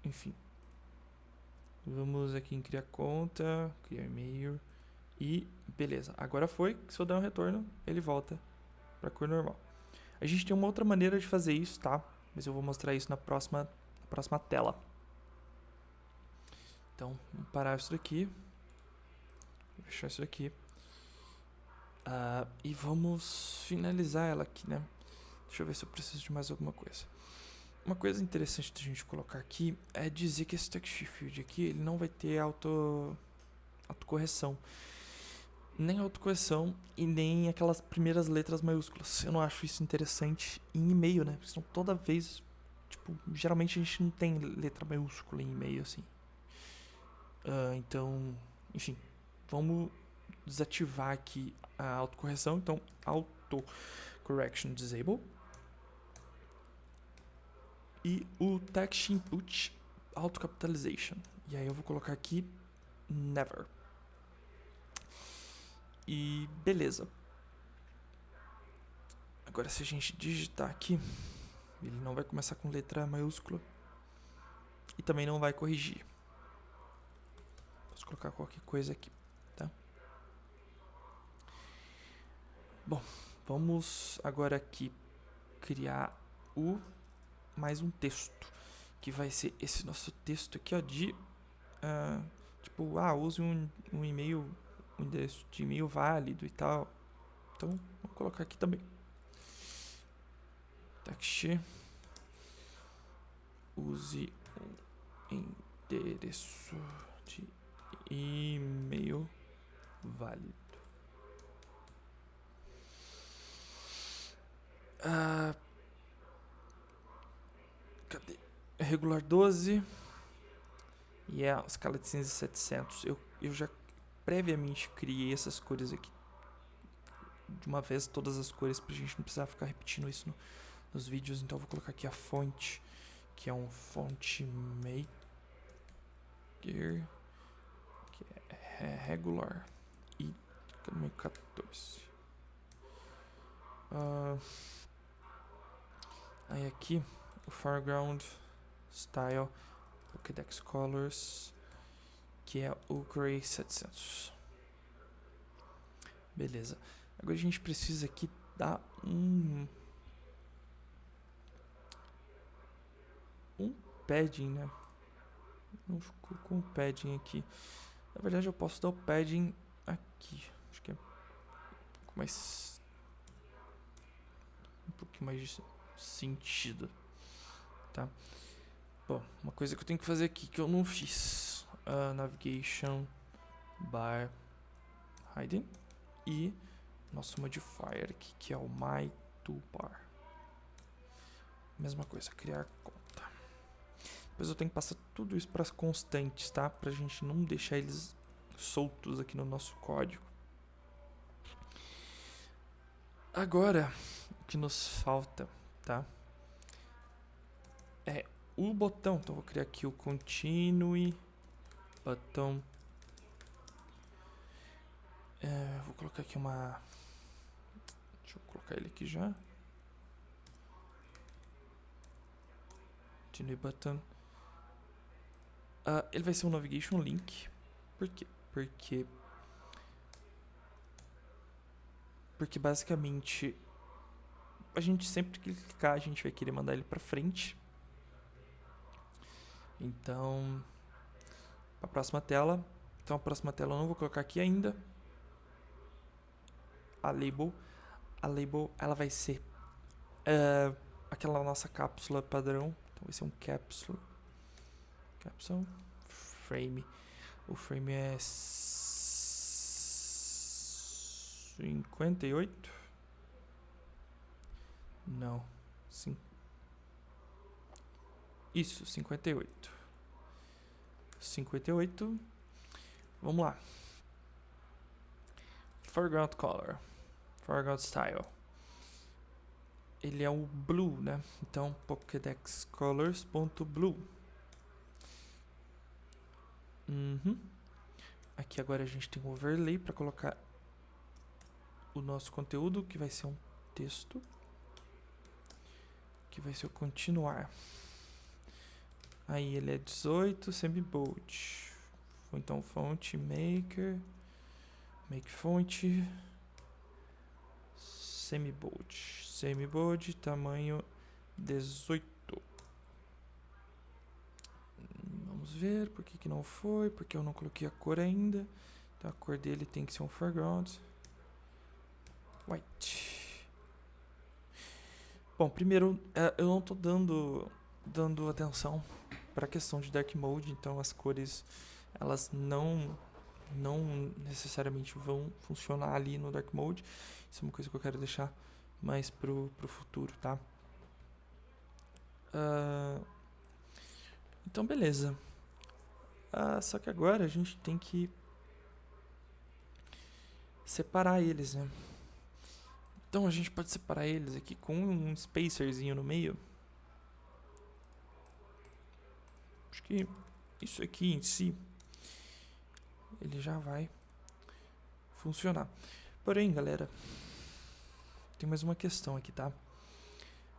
enfim. Vamos aqui em criar conta, criar e-mail e beleza. Agora foi, se eu der um retorno, ele volta para a cor normal. A gente tem uma outra maneira de fazer isso, tá? Mas eu vou mostrar isso na próxima tela. Então, vamos parar isso daqui. Vou fechar isso aqui. E vamos finalizar ela aqui, né? Deixa eu ver se eu preciso de mais alguma coisa. Uma coisa interessante da gente colocar aqui é dizer que esse text field aqui, ele não vai ter autocorreção. Nem autocorreção e nem aquelas primeiras letras maiúsculas. Eu não acho isso interessante em e-mail, né? Porque senão toda vez, tipo, geralmente a gente não tem letra maiúscula em e-mail, assim. Então, enfim, vamos desativar aqui a autocorreção. Então, auto correction disable. E o text input auto capitalization. E aí eu vou colocar aqui never. E beleza. Agora se a gente digitar aqui, ele não vai começar com letra maiúscula. E também não vai corrigir. Posso colocar qualquer coisa aqui, tá? Bom, vamos agora aqui criar mais um texto, que vai ser esse nosso texto aqui, ó, de use um e-mail, um endereço de e-mail válido e tal. Então, vou colocar aqui também. Text, use um endereço de e-mail válido. Cadê? regular 12 e a escala de cinza 700. Eu já previamente criei essas cores aqui de uma vez, todas as cores, pra gente não precisar ficar repetindo isso nos vídeos. Então eu vou colocar aqui a fonte, que é um font maker, que é regular e 14. Aí aqui o foreground style Pokédex colors, que é o Gray 700. Beleza. Agora a gente precisa aqui dar um padding, né? Não ficou com o padding aqui. Na verdade eu posso dar o padding aqui. Acho que é um pouquinho mais de sentido, tá? Bom, uma coisa que eu tenho que fazer aqui que eu não fiz. Navigation bar hidden e nosso modifier aqui, que é o my toolbar. Mesma coisa, criar conta. Depois eu tenho que passar tudo isso para as constantes, tá? Pra gente não deixar eles soltos aqui no nosso código. Agora, o que nos falta, tá? É o botão. Então, eu vou criar aqui o continue button. Vou colocar aqui uma... Deixa eu colocar ele aqui já. Continue button. Ele vai ser um navigation link. Por quê? Porque basicamente a gente sempre que clicar, a gente vai querer mandar ele pra frente. Então, a próxima tela. Então, a próxima tela eu não vou colocar aqui ainda. A label, ela vai ser aquela nossa cápsula padrão. Então, vai ser um capsule frame. O frame é 58. Não. Isso, 58. 58. Vamos lá. Foreground color. Foreground style. Ele é o blue, né? Então, Pokédex colors.blue. Aqui agora a gente tem um overlay para colocar o nosso conteúdo, que vai ser um texto, que vai ser o continuar. Aí ele é 18, semi-bold. Então font maker, make font, semi-bold, tamanho 18. Vamos ver por que não foi, porque eu não coloquei a cor ainda. Então a cor dele tem que ser um foreground white. Bom, primeiro eu não tô dando atenção para a questão de dark mode, então as cores elas não necessariamente vão funcionar ali no dark mode. Isso é uma coisa que eu quero deixar mais pro futuro, tá? Então beleza. Só que agora a gente tem que separar eles, né? Então a gente pode separar eles aqui com um spacerzinho no meio. Acho que isso aqui em si ele já vai funcionar. Porém, galera, tem mais uma questão aqui, tá?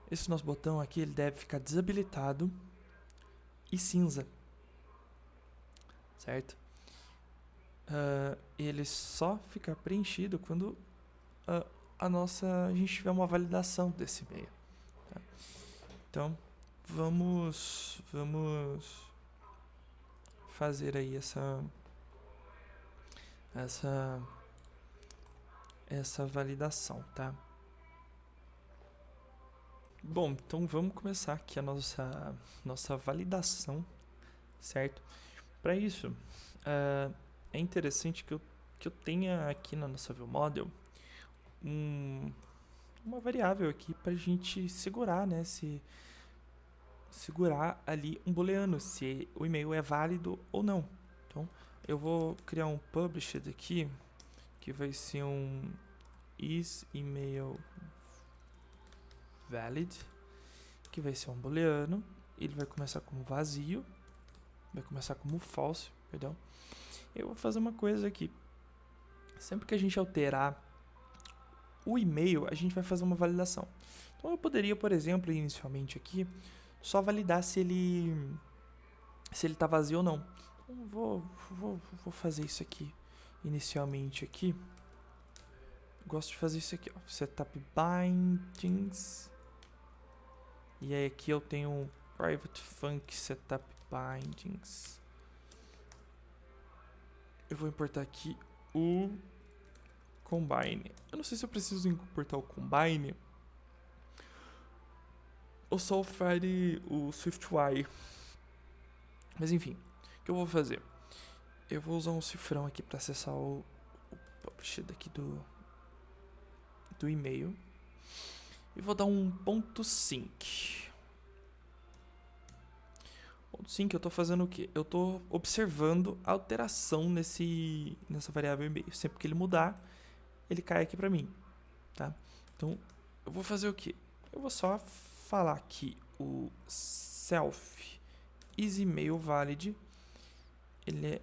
Esse nosso botão aqui, ele deve ficar desabilitado e cinza, certo? Ele só fica preenchido quando a gente tiver uma validação desse meio, tá? Então, vamos fazer aí essa validação, tá? Bom, então vamos começar aqui a nossa validação, certo? Para isso, é interessante que eu tenha aqui na nossa ViewModel uma variável aqui para a gente segurar, né, segurar ali um booleano, se o e-mail é válido ou não. Então, eu vou criar um published aqui, que vai ser um isEmail valid, que vai ser um booleano. Ele vai começar como vazio, vai começar como false, perdão. Eu vou fazer uma coisa aqui. Sempre que a gente alterar o e-mail, a gente vai fazer uma validação. Então eu poderia, por exemplo, inicialmente aqui, só validar se ele está vazio ou não. Então vou fazer isso aqui inicialmente aqui. Gosto de fazer isso aqui, ó, setup bindings. E aí aqui eu tenho um private func setup bindings. Eu vou importar aqui o combine. Eu não sei se eu preciso importar o combine ou só o SwiftUI. Mas enfim, o que eu vou fazer? Eu vou usar um cifrão aqui para acessar o publish daqui do e-mail. E vou dar um .sync. .sync eu estou fazendo o quê? Eu estou observando a alteração nessa variável e-mail. Sempre que ele mudar, ele cai aqui para mim, tá? Então, eu vou fazer o quê? Eu vou só falar que o self isEmail valid, ele é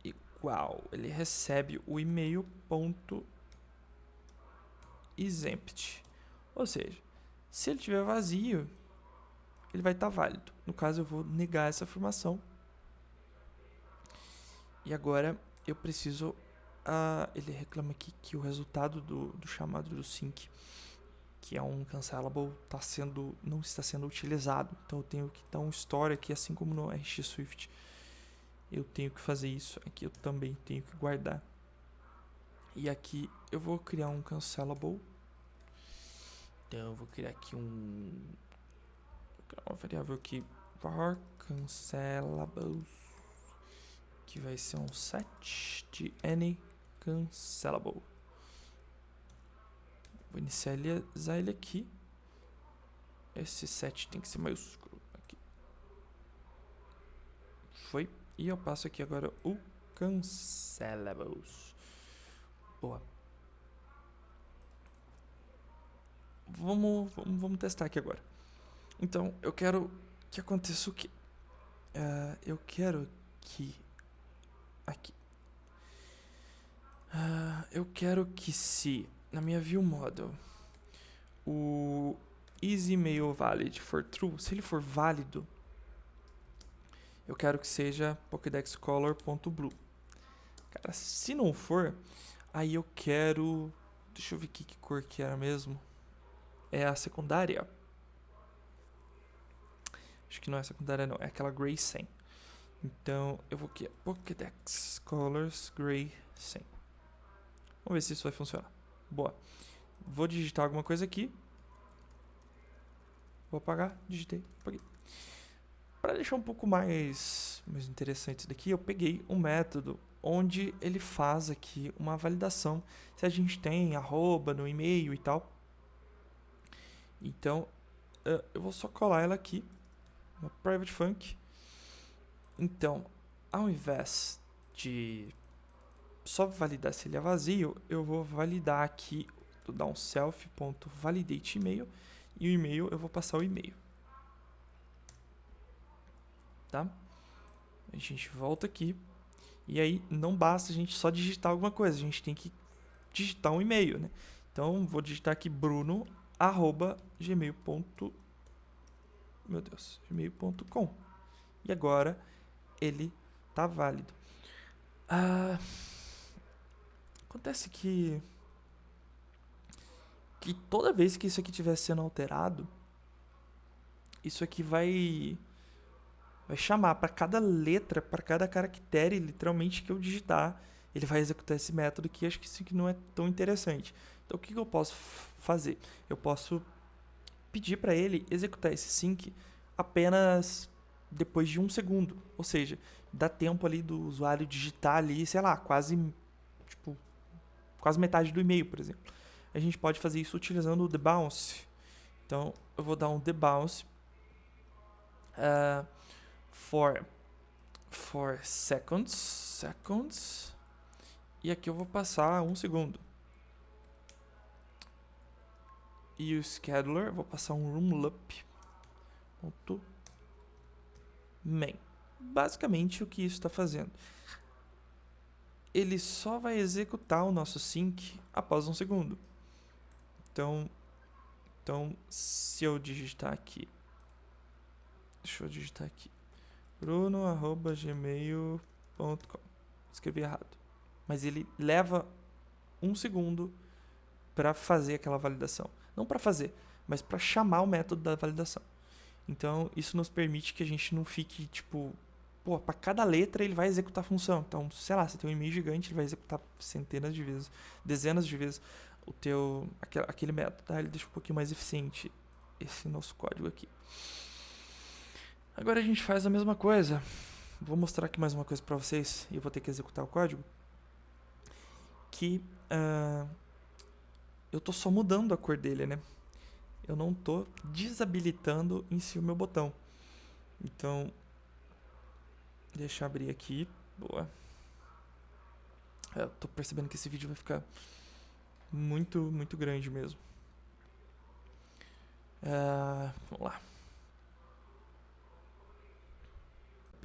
igual, ele recebe o e-mail ponto isEmpty. Ou seja, se ele estiver vazio, ele vai estar válido. No caso, eu vou negar essa afirmação. E agora eu preciso... ele reclama aqui que o resultado do chamado do sync, que é um cancelable, não está sendo utilizado. Então eu tenho que dar um store aqui, assim como no RX Swift. Eu tenho que fazer isso. Aqui eu também tenho que guardar. E aqui eu vou criar um cancelable. Então eu vou criar aqui uma variável aqui, var cancelables, que vai ser um set de any cancelable. Vou inicializar ele aqui. Esse set tem que ser maiúsculo aqui. Foi. E eu passo aqui agora o cancelables. Boa. Vamos testar aqui agora. Então, eu quero que aconteça o quê? Eu quero que... Aqui. Eu quero que se, na minha view model, o isEmail valid for true, se ele for válido, eu quero que seja pokédexcolor.blue. Cara, se não for, aí eu quero... Deixa eu ver aqui que cor que era mesmo. É a secundária. Acho que não é a secundária não, é aquela gray 100. Então eu vou aqui, Pokédex Colors Gray 100. Vamos ver se isso vai funcionar. Boa. Vou digitar alguma coisa aqui. Vou apagar, digitei, apaguei. Para deixar um pouco mais interessante isso daqui, eu peguei um método onde ele faz aqui uma validação se a gente tem arroba no e-mail e tal. Então, eu vou só colar ela aqui, uma private func. Então, ao invés de só validar se ele é vazio, eu vou validar aqui, vou dar um self.validate e-mail, e o e-mail eu vou passar o e-mail. Tá? A gente volta aqui, e aí não basta a gente só digitar alguma coisa, a gente tem que digitar um e-mail, né? Então, vou digitar aqui bruno@gmail.com. E agora ele tá válido. Acontece que toda vez que isso aqui estiver sendo alterado, isso aqui vai chamar para cada letra, para cada caractere, literalmente, que eu digitar, ele vai executar esse método que acho que isso aqui não é tão interessante. Então, o que eu posso fazer? Eu posso pedir para ele executar esse sync apenas depois de 1 segundo. Ou seja, dá tempo ali do usuário digitar ali, sei lá, quase metade do e-mail, por exemplo. A gente pode fazer isso utilizando o debounce. Então, eu vou dar um debounce for seconds, e aqui eu vou passar 1 segundo. E o scheduler, vou passar um roomloop.main. Basicamente o que isso está fazendo? Ele só vai executar o nosso sync após 1 segundo. Então, se eu digitar aqui, deixa eu digitar aqui, bruno@gmail.com, escrevi errado, mas ele leva 1 segundo para fazer aquela validação. Não para fazer, mas para chamar o método da validação. Então, isso nos permite que a gente não fique, tipo, para cada letra ele vai executar a função. Então, sei lá, você tem um e-mail gigante, ele vai executar centenas de vezes, dezenas de vezes aquele método, tá? Ele deixa um pouquinho mais eficiente esse nosso código aqui. Agora a gente faz a mesma coisa. Vou mostrar aqui mais uma coisa para vocês, e eu vou ter que executar o código. Que eu tô só mudando a cor dele, né? Eu não tô desabilitando em si o meu botão. Então, deixa eu abrir aqui. Boa. Eu tô percebendo que esse vídeo vai ficar muito, muito grande mesmo. Vamos lá.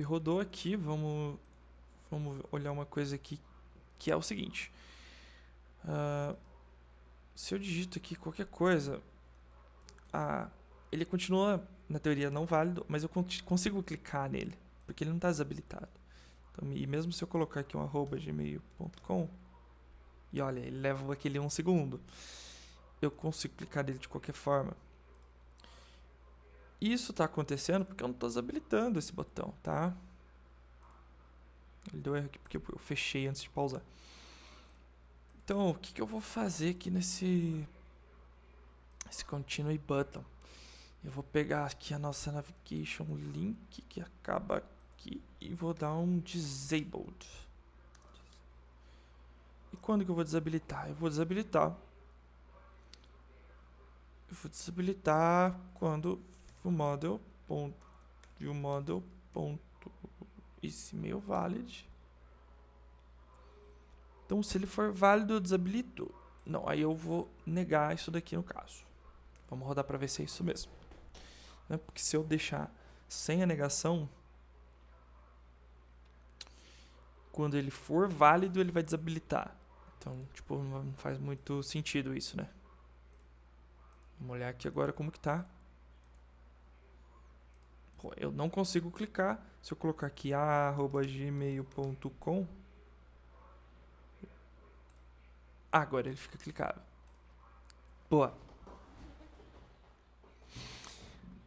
Rodou aqui, vamos olhar uma coisa aqui, que é o seguinte. Se eu digito aqui qualquer coisa, ele continua, na teoria, não válido, mas eu consigo clicar nele, porque ele não está desabilitado. Então, e mesmo se eu colocar aqui um @gmail.com, e olha, ele leva aquele 1 segundo, eu consigo clicar nele de qualquer forma. Isso está acontecendo porque eu não estou desabilitando esse botão, tá? Ele deu erro aqui porque eu fechei antes de pausar. Então, o que eu vou fazer aqui nesse Continue Button? Eu vou pegar aqui a nossa Navigation Link, que acaba aqui, e vou dar um Disabled. E quando que eu vou desabilitar? Eu vou desabilitar quando o model.isMailValid. Então, se ele for válido, eu desabilito. Não, aí eu vou negar isso daqui no caso. Vamos rodar para ver se é isso mesmo. Porque se eu deixar sem a negação, quando ele for válido, ele vai desabilitar. Então, tipo, não faz muito sentido isso, né? Vamos olhar aqui agora como que tá. Eu não consigo clicar. Se eu colocar aqui @gmail.com, agora ele fica clicável. Boa.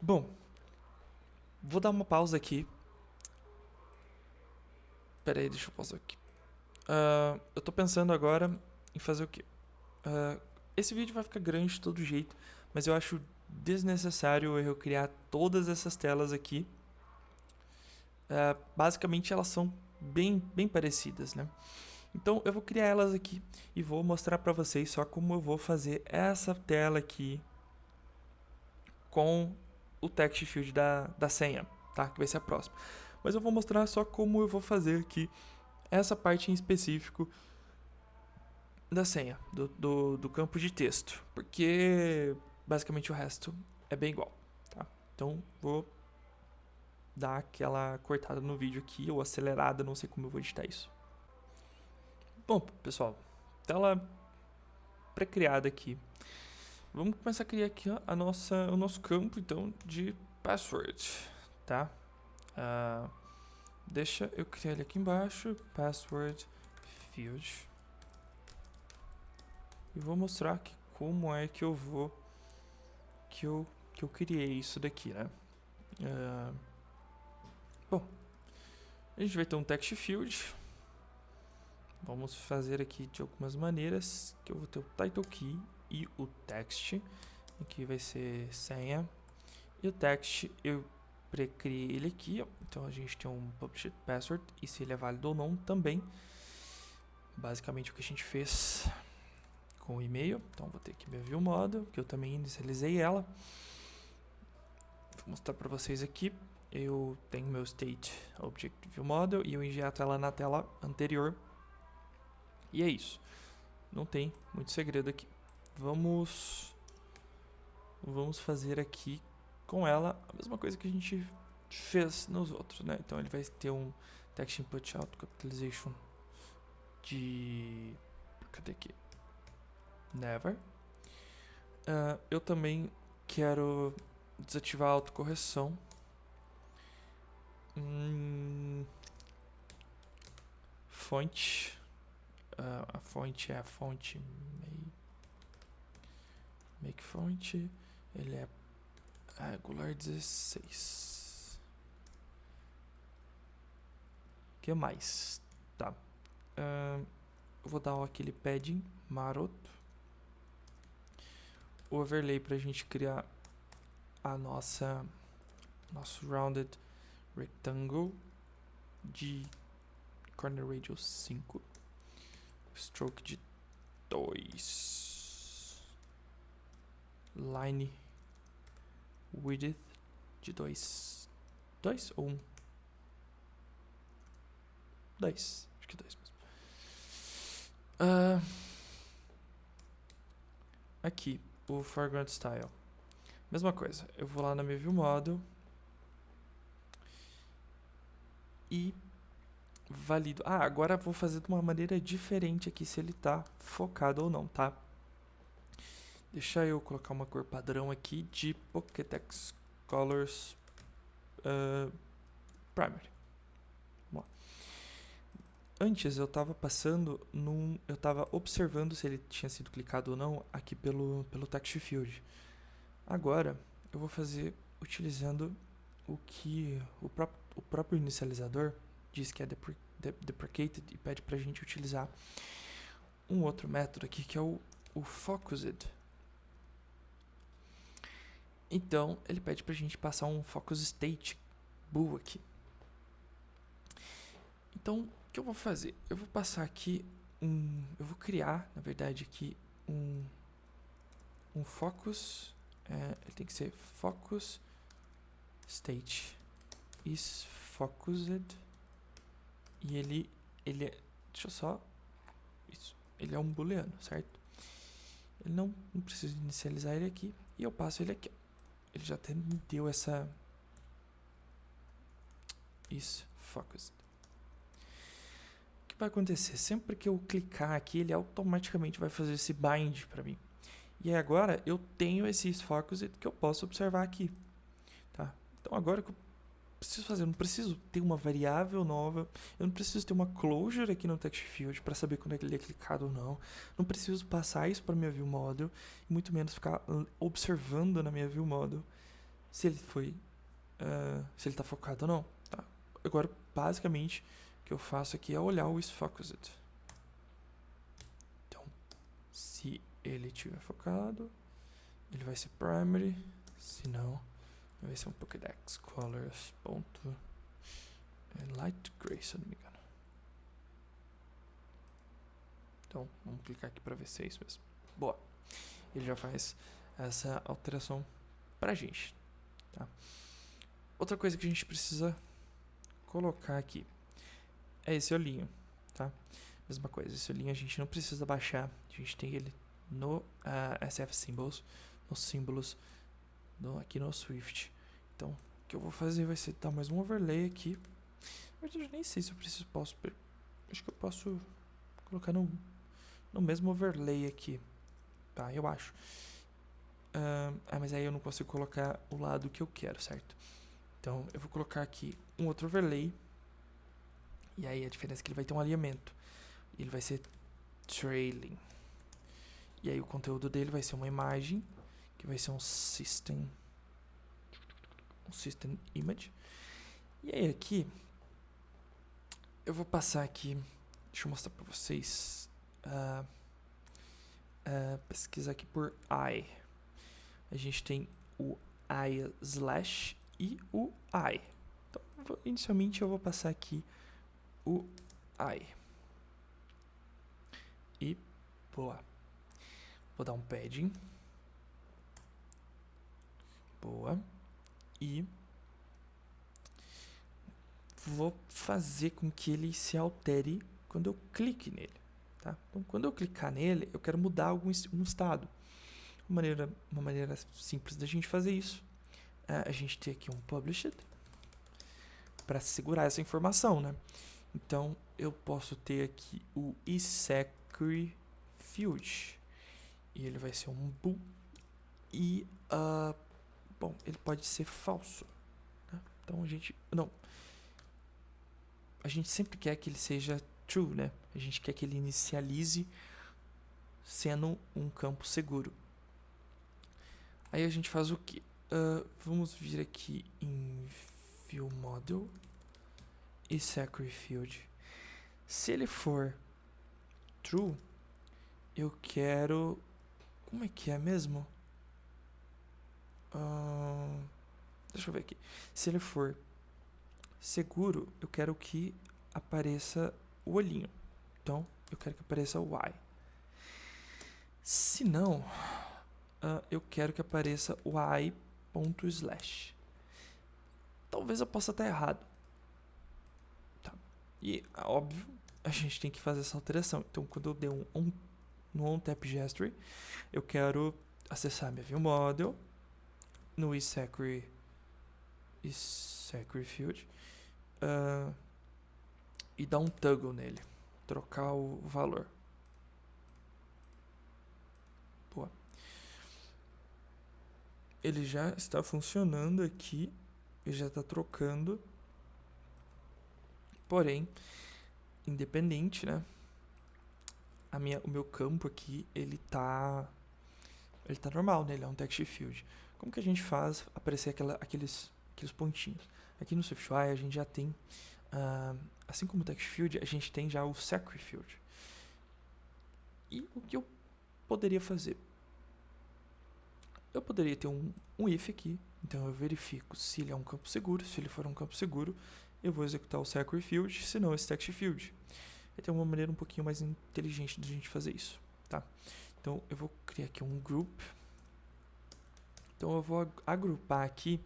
Bom, vou dar uma pausa aqui. Pera aí, deixa eu pausar aqui. Eu tô pensando agora em fazer o quê? Esse vídeo vai ficar grande de todo jeito, mas eu acho desnecessário eu criar todas essas telas aqui. Basicamente elas são bem parecidas, né? Então eu vou criar elas aqui e vou mostrar para vocês só como eu vou fazer essa tela aqui com o text field da senha, tá? Que vai ser a próxima. Mas eu vou mostrar só como eu vou fazer aqui essa parte em específico da senha, do campo de texto, porque basicamente o resto é bem igual, tá? Então vou dar aquela cortada no vídeo aqui, ou acelerada, não sei como eu vou editar isso. Bom, pessoal, tela pré-criada aqui. Vamos começar a criar aqui o nosso campo, então, de password, tá? Deixa eu criar ele aqui embaixo, password field. E vou mostrar aqui como é que eu vou, que eu criei isso daqui, né? Bom, a gente vai ter um text field. Vamos fazer aqui de algumas maneiras, que eu vou ter o title key e o text. Aqui vai ser senha. E o text eu pré-criei ele aqui, ó. Então a gente tem um published password e se ele é válido ou não também. Basicamente o que a gente fez com o e-mail. Então vou ter aqui minha view model, que eu também inicializei ela. Vou mostrar para vocês aqui. eu tenho meu State Object View Model e eu injeto ela na tela anterior. E é isso. Não tem muito segredo aqui. Vamos fazer aqui com ela a mesma coisa que a gente fez nos outros, né? Então ele vai ter um Text Input Auto Capitalization de... cadê aqui? Never. Eu também quero desativar a autocorreção. Fonte. A fonte é a fonte make font. Ele é Angular 16. O que mais? Tá. Eu vou dar aquele padding maroto. O overlay pra gente criar a nosso rounded rectangle de corner radius 5. Stroke de 2. Line width de 2. 2 ou 1? 2. Acho que 2 mesmo. Aqui, o foreground style. Mesma coisa. Eu vou lá na minha view model e valido. Agora vou fazer de uma maneira diferente aqui se ele tá focado ou não, tá? Deixa eu colocar uma cor padrão aqui de Pokédex Colors Primary. Vamos lá. Antes eu tava passando eu tava observando se ele tinha sido clicado ou não aqui pelo text field. Agora eu vou fazer utilizando o que o próprio inicializador diz que é deprecated e pede pra gente utilizar um outro método aqui que é o focused. Então ele pede pra gente passar um focus state bool aqui. Então o que eu vou fazer? Eu vou passar aqui eu vou criar, na verdade, aqui um focus. Ele tem que ser focus state is focused. E ele é... deixa eu só... isso. Ele é um booleano, certo? Ele não precisa inicializar ele aqui. E eu passo ele aqui. Ele já até me deu essa... is focused. O que vai acontecer? Sempre que eu clicar aqui, ele automaticamente vai fazer esse bind para mim. E agora eu tenho esse is focused que eu posso observar aqui. Tá? Então agora que eu preciso fazer, eu não preciso ter uma variável nova, eu não preciso ter uma closure aqui no text field para saber quando ele é clicado ou não, não preciso passar isso para minha view model e muito menos ficar observando na minha view model se ele foi se ele está focado ou não, tá? Agora basicamente o que eu faço aqui é olhar o isFocused. Então se ele estiver focado ele vai ser primary, se não vai ser um Pokédex Colors light gray, se eu não me engano. Então, vamos clicar aqui para ver se é isso mesmo. Boa. Ele já faz essa alteração pra gente. Tá? Outra coisa que a gente precisa colocar aqui é esse olhinho. Tá? Mesma coisa, esse olhinho a gente não precisa baixar. A gente tem ele no SF Symbols, nos símbolos aqui no Swift. Então, o que eu vou fazer vai ser dar mais um overlay aqui. Mas eu nem sei se eu acho que eu posso colocar no mesmo overlay aqui. Tá, eu acho. Mas aí eu não consigo colocar o lado que eu quero, certo? Então, eu vou colocar aqui um outro overlay. E aí a diferença é que ele vai ter um alinhamento. Ele vai ser trailing. E aí o conteúdo dele vai ser uma imagem, que vai ser um system image. E aí aqui eu vou passar aqui, deixa eu mostrar para vocês, pesquisar aqui por I. A gente tem o I slash e o I. Então, inicialmente eu vou passar aqui o I. E boa. Vou dar um padding. Boa. E vou fazer com que ele se altere quando eu clique nele. Tá? Então, quando eu clicar nele, eu quero mudar um estado. Uma maneira simples da gente fazer isso é a gente ter aqui um published para segurar essa informação, né? Então, eu posso ter aqui o isEquity field e ele vai ser um bool e, bom, ele pode ser falso. Tá? Então, a gente sempre quer que ele seja true, né? A gente quer que ele inicialize sendo um campo seguro. Aí a gente faz o quê? Vamos vir aqui em View Model e isEquity field. Se ele for true, eu quero... Como é que é mesmo? Deixa eu ver aqui. Se ele for seguro, eu quero que apareça o olhinho. Então, eu quero que apareça o Y. Se não, eu quero que apareça o i.slash. Talvez eu possa estar errado. Tá. E, óbvio, a gente tem que fazer essa alteração. Então, quando eu der no onTapGestury, eu quero acessar minha ViewModel no isEquity field e dar um toggle nele, trocar o valor. Boa. Ele já está funcionando aqui, ele já está trocando, porém, independente, né? O meu campo aqui, ele tá normal, né? Ele é um text field. Como que a gente faz aparecer aqueles pontinhos? Aqui no SwiftUI a gente já tem, assim como o text field, a gente tem já o SEQUity field. E o que eu poderia fazer? Eu poderia ter um if aqui, então eu verifico se ele é um campo seguro. Se ele for um campo seguro, eu vou executar o SEQUity field, se não esse text field. E tem uma maneira um pouquinho mais inteligente de a gente fazer isso, tá? Então eu vou criar aqui um group. Então eu vou agrupar aqui.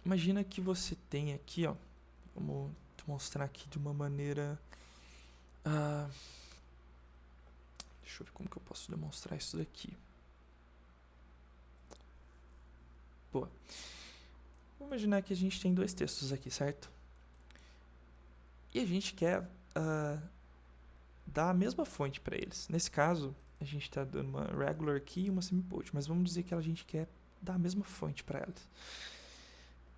Imagina que você tem aqui, ó. Vamos te mostrar aqui de uma maneira. Deixa eu ver como que eu posso demonstrar isso daqui. Boa. Vamos imaginar que a gente tem dois textos aqui, certo? E a gente quer dar a mesma fonte para eles. Nesse caso, a gente está dando uma regular aqui e uma semibold, mas vamos dizer que a gente quer dar a mesma fonte para elas.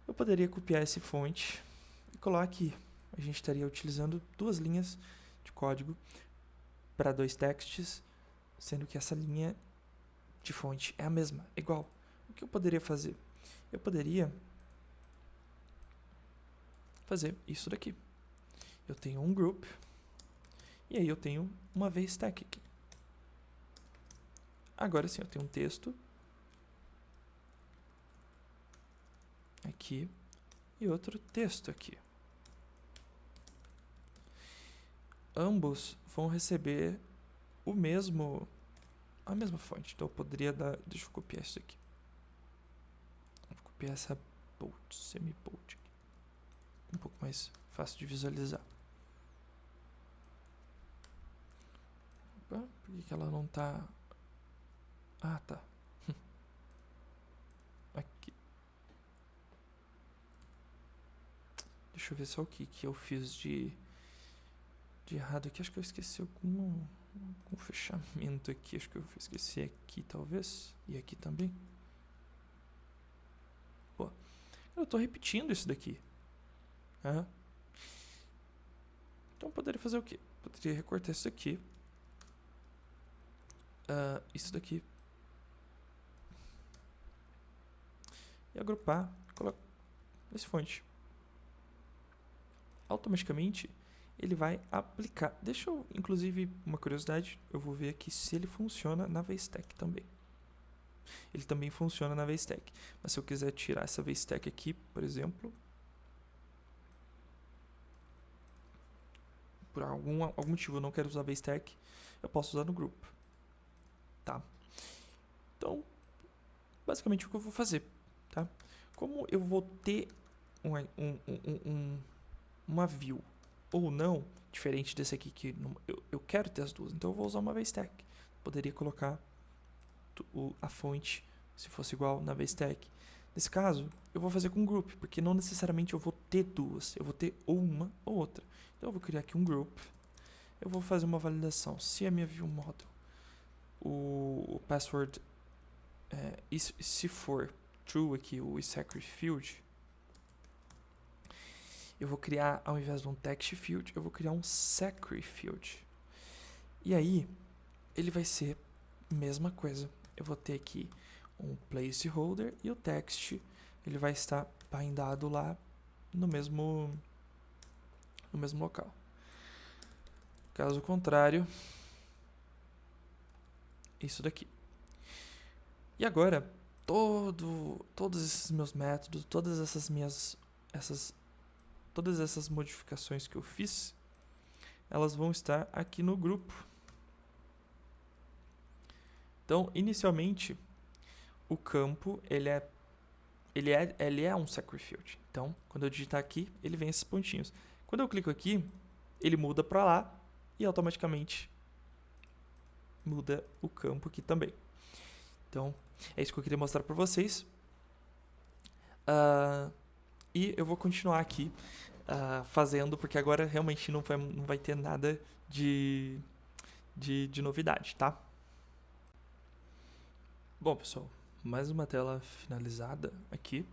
Eu poderia copiar essa fonte e colar aqui. A gente estaria utilizando duas linhas de código para dois texts, sendo que essa linha de fonte é a mesma, igual. O que eu poderia fazer? Eu poderia fazer isso daqui. Eu tenho um group e aí eu tenho uma VStack aqui. Agora sim, eu tenho um texto aqui e outro texto aqui. Ambos vão receber a mesma fonte. Então eu poderia dar... Deixa eu copiar isso aqui. Vou copiar essa semi-bold. Um pouco mais fácil de visualizar. Opa, por que ela não tá... Ah, tá. Aqui. Deixa eu ver só o que eu fiz de errado aqui. Acho que eu esqueci algum fechamento aqui. Acho que eu esqueci aqui, talvez. E aqui também. Pô, eu tô repetindo isso daqui. Então eu poderia fazer o quê? Poderia recortar isso aqui. Isso daqui. E agrupar. Colocar nesse fonte. Automaticamente ele vai aplicar. Deixa eu, inclusive, uma curiosidade, eu vou ver aqui se ele funciona na VStack também. Ele também funciona na VStack. Mas se eu quiser tirar essa VStack aqui, por exemplo, por algum motivo eu não quero usar VStack, eu posso usar no grupo. Tá? Então, basicamente o que eu vou fazer, tá? Como eu vou ter uma view ou não, diferente desse aqui que eu quero ter as duas, então eu vou usar uma VStack. Poderia colocar a fonte, se fosse igual, na VStack. Nesse caso, eu vou fazer com group, porque não necessariamente eu vou ter duas, eu vou ter ou uma ou outra. Então eu vou criar aqui um group, eu vou fazer uma validação. Se a minha view model, o password, se for true aqui, o secret field, eu vou criar, ao invés de um text field, eu vou criar um secret field. E aí, ele vai ser a mesma coisa. Eu vou ter aqui um placeholder e o text, ele vai estar bindado lá no mesmo local. Caso contrário, isso daqui. E agora, todos esses meus métodos, todas essas modificações que eu fiz, elas vão estar aqui no grupo. Então, inicialmente, o campo, ele é um secret field. Então, quando eu digitar aqui, ele vem esses pontinhos. Quando eu clico aqui, ele muda para lá e automaticamente muda o campo aqui também. Então, é isso que eu queria mostrar para vocês. E eu vou continuar aqui fazendo, porque agora realmente não vai ter nada de novidade, tá? Bom, pessoal, mais uma tela finalizada aqui.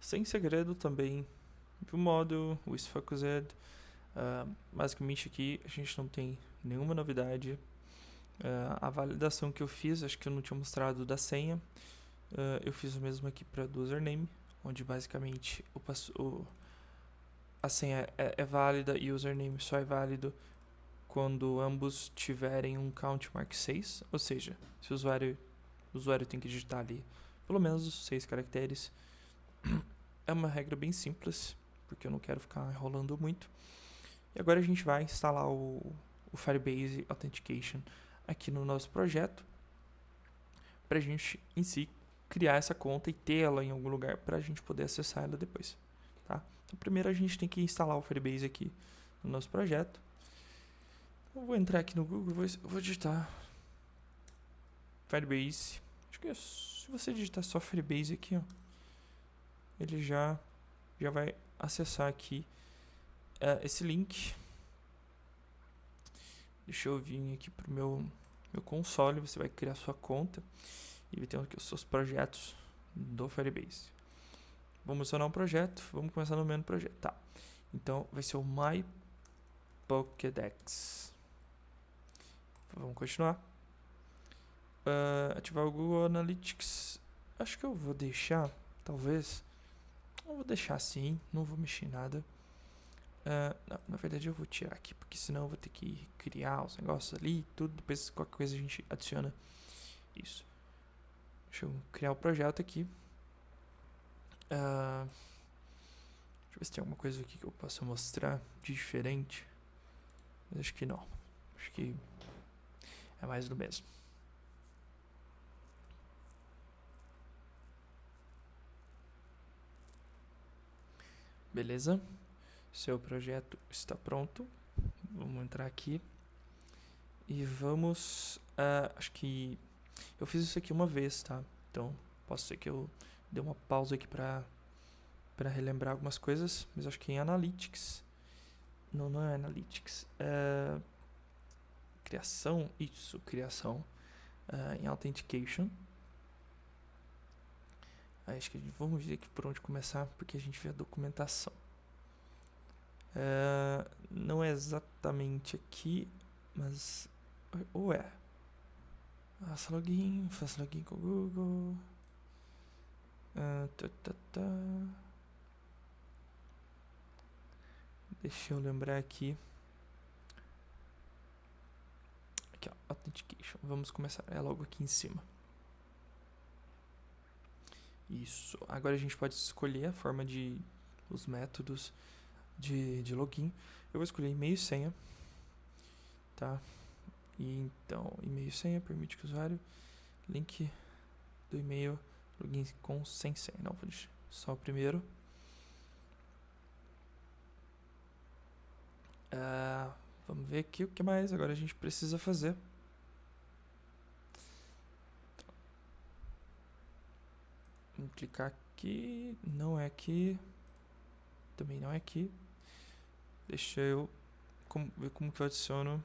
Sem segredo também, view model, with focused. Basicamente aqui a gente não tem nenhuma novidade. A validação que eu fiz, acho que eu não tinha mostrado da senha. Eu fiz o mesmo aqui para do username, onde basicamente a senha é válida e o username só é válido quando ambos tiverem um count mark 6, ou seja, se o usuário tem que digitar ali pelo menos 6 caracteres. É uma regra bem simples, porque eu não quero ficar enrolando muito. E agora a gente vai instalar o Firebase Authentication aqui no nosso projeto, para a gente em si criar essa conta e ter ela em algum lugar para a gente poder acessar ela depois, tá? Então, primeiro a gente tem que instalar o Firebase aqui no nosso projeto. Eu vou entrar aqui no Google, vou digitar Firebase. Acho que se você digitar só Firebase aqui, ó, ele já vai acessar aqui esse link. Deixa eu vir aqui pro meu console. Você vai criar sua conta e vai ter aqui os seus projetos do Firebase. Vamos adicionar um projeto. Vamos começar no menu projeto. Tá. Então vai ser o My Pokédex. Vamos continuar. Ativar o Google Analytics. Acho que eu vou deixar, talvez. Eu vou deixar assim, não vou mexer em nada. Não, na verdade eu vou tirar aqui, porque senão eu vou ter que criar os negócios ali e tudo. Depois qualquer coisa a gente adiciona isso. Deixa eu criar o projeto aqui. Deixa eu ver se tem alguma coisa aqui que eu possa mostrar de diferente. Mas acho que não. Acho que é mais do mesmo. Beleza? Seu projeto está pronto. Vamos entrar aqui. E vamos... acho que eu fiz isso aqui uma vez, tá? Então, posso ser que eu dê uma pausa aqui para relembrar algumas coisas. Mas acho que em Analytics... Não é Analytics. Criação. Isso, criação. Em Authentication. Acho que vamos ver aqui por onde começar, porque a gente vê a documentação. Não é exatamente aqui, mas... Ou é? Faça login com o Google. Deixa eu lembrar aqui. Aqui, ó, Authentication. Vamos começar. É logo aqui em cima. Isso. Agora a gente pode escolher a forma de... os métodos de login. Eu vou escolher e-mail e senha. Tá? E então, e-mail e senha permite que o usuário link do e-mail login com sem senha. Não, vou Só o primeiro. Vamos ver aqui o que mais agora a gente precisa fazer. Vamos clicar aqui. Não é aqui. Também não é aqui. Deixa eu ver como que eu adiciono.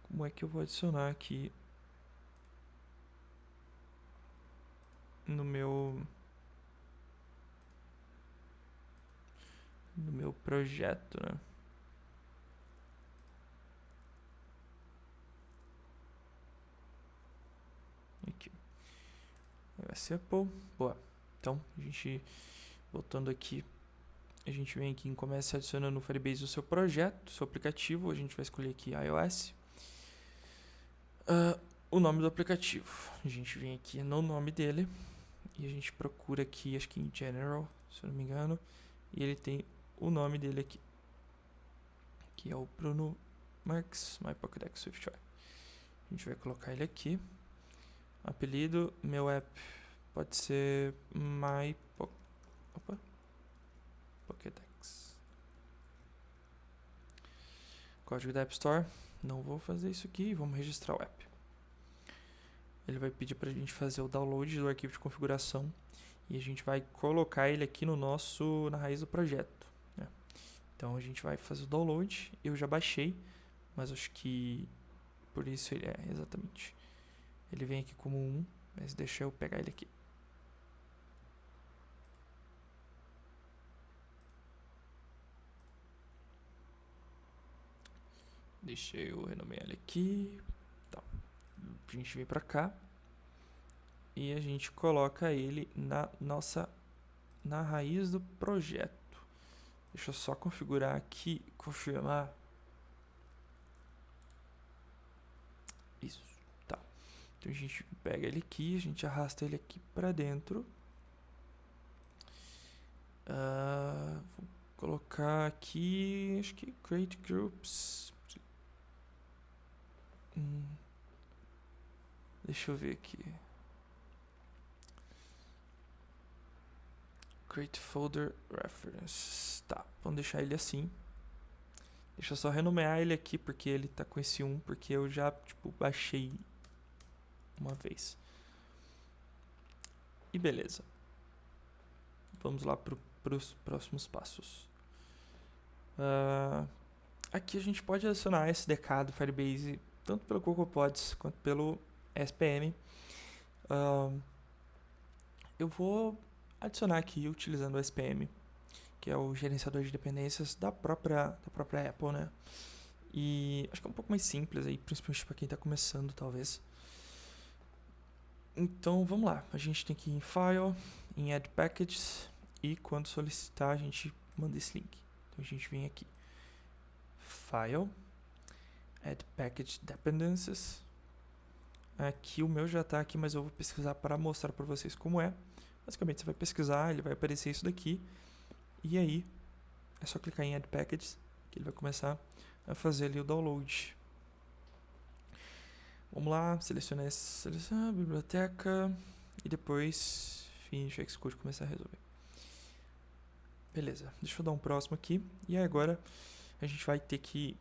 Como é que eu vou adicionar aqui no meu projeto, né? Aqui. Vai ser boa. Então, a gente voltando aqui, a gente vem aqui em comece adicionando no Firebase o seu projeto, o seu aplicativo. A gente vai escolher aqui iOS. O nome do aplicativo. A gente vem aqui no nome dele e a gente procura aqui, acho que em General, se eu não me engano, e ele tem o nome dele aqui, que é o Bruno Marx My Pocket X SwiftUI. A gente vai colocar ele aqui. Apelido, meu app pode ser Pocket X. Código da App Store. Não vou fazer isso aqui, vamos registrar o app. Ele vai pedir para a gente fazer o download do arquivo de configuração e a gente vai colocar ele aqui na raiz do projeto, né? Então a gente vai fazer o download. Eu já baixei, mas acho que por isso ele exatamente. Ele vem aqui como 1, mas deixa eu pegar ele aqui. Deixa eu renomear ele aqui. Tá. A gente vem pra cá e a gente coloca ele na raiz do projeto. Deixa eu só configurar aqui, confirmar. Isso, tá. Então a gente pega ele aqui, a gente arrasta ele aqui pra dentro. Vou colocar aqui, acho que create groups. Deixa eu ver aqui. Create folder reference. Tá, vamos deixar ele assim. Deixa eu só renomear ele aqui porque ele tá com esse 1, porque eu já, baixei uma vez. E beleza. Vamos lá para os próximos passos. Aqui a gente pode adicionar SDK do Firebase tanto pelo CocoaPods quanto pelo SPM. Eu vou adicionar aqui utilizando o SPM, que é o gerenciador de dependências da própria Apple, né? E acho que é um pouco mais simples aí, principalmente para quem está começando, talvez. Então vamos lá, a gente tem que ir em File, em Add Packages, e quando solicitar a gente manda esse link. Então a gente vem aqui, File, Add Package Dependencies. Aqui o meu já está aqui, mas eu vou pesquisar para mostrar para vocês como é. Basicamente você vai pesquisar, ele vai aparecer isso daqui, e aí é só clicar em Add Packages, que ele vai começar a fazer ali o download. Vamos lá, selecionar a biblioteca e depois Finish Xcode começar a resolver. Beleza, deixa eu dar um próximo aqui. E agora a gente vai ter que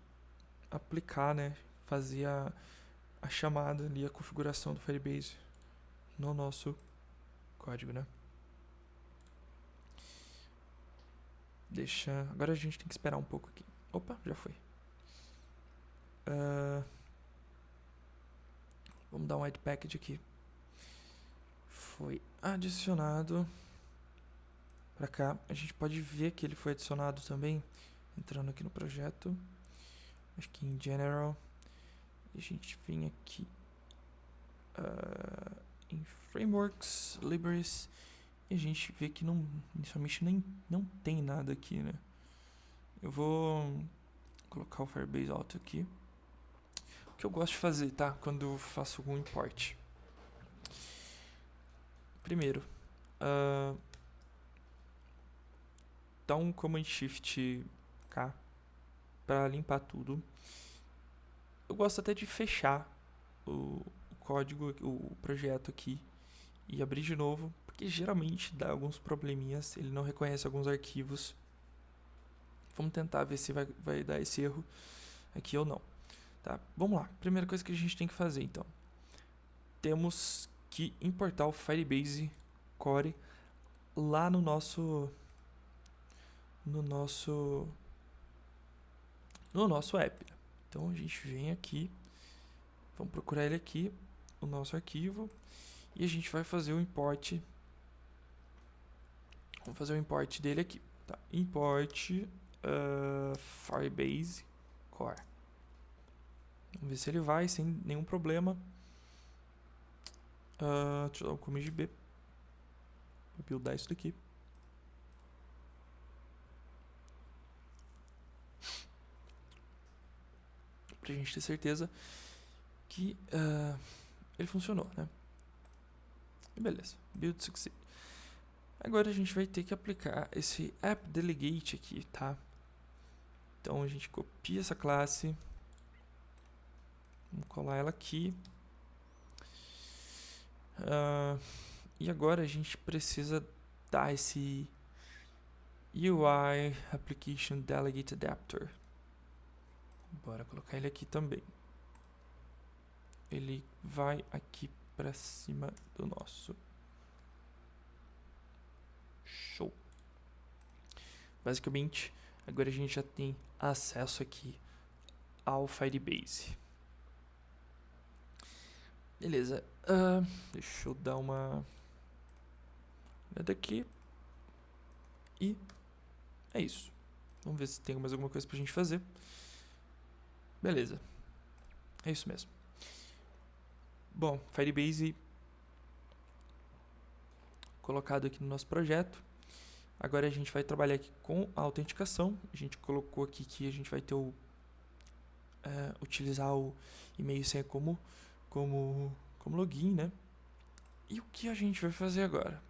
aplicar, né, fazer a chamada ali, a configuração do Firebase no nosso código, né? Agora a gente tem que esperar um pouco aqui. Opa, já foi. Vamos dar um add package aqui. Foi adicionado. Pra cá, a gente pode ver que ele foi adicionado também, entrando aqui no projeto. Acho que em General. E a gente vem aqui em Frameworks, Libraries. E a gente vê que inicialmente não tem nada aqui, né? Eu vou colocar o Firebase Auto aqui. O que eu gosto de fazer, tá? Quando eu faço algum import. Primeiro, dá um Command Shift K para limpar tudo. Eu gosto até de fechar o código, o projeto aqui e abrir de novo, porque que geralmente dá alguns probleminhas, ele não reconhece alguns arquivos. Vamos tentar ver se vai dar esse erro aqui ou não. Tá? Vamos lá, primeira coisa que a gente tem que fazer então. Temos que importar o Firebase Core lá no nosso app. Então a gente vem aqui, vamos procurar ele aqui, o nosso arquivo, e a gente vai fazer o import. Vamos fazer o import dele aqui. Tá? Import Firebase Core. Vamos ver se ele vai sem nenhum problema. Deixa eu dar um command B. Vou buildar isso daqui. Pra gente ter certeza que ele funcionou, né? E beleza. Build succeed. Agora a gente vai ter que aplicar esse app delegate aqui, tá? Então a gente copia essa classe. Vamos colar ela aqui. E agora a gente precisa dar esse UI Application Delegate Adapter. Bora colocar ele aqui também. Ele vai aqui para cima do nosso. Show. Basicamente, agora a gente já tem acesso aqui ao Firebase. Beleza. Deixa eu dar uma olhada aqui. E é isso. Vamos ver se tem mais alguma coisa pra gente fazer. Beleza. É isso mesmo. Bom, Firebase colocado aqui no nosso projeto. Agora a gente vai trabalhar aqui com a autenticação. A gente colocou aqui que a gente vai ter utilizar o e-mail e senha como login, né? E o que a gente vai fazer agora?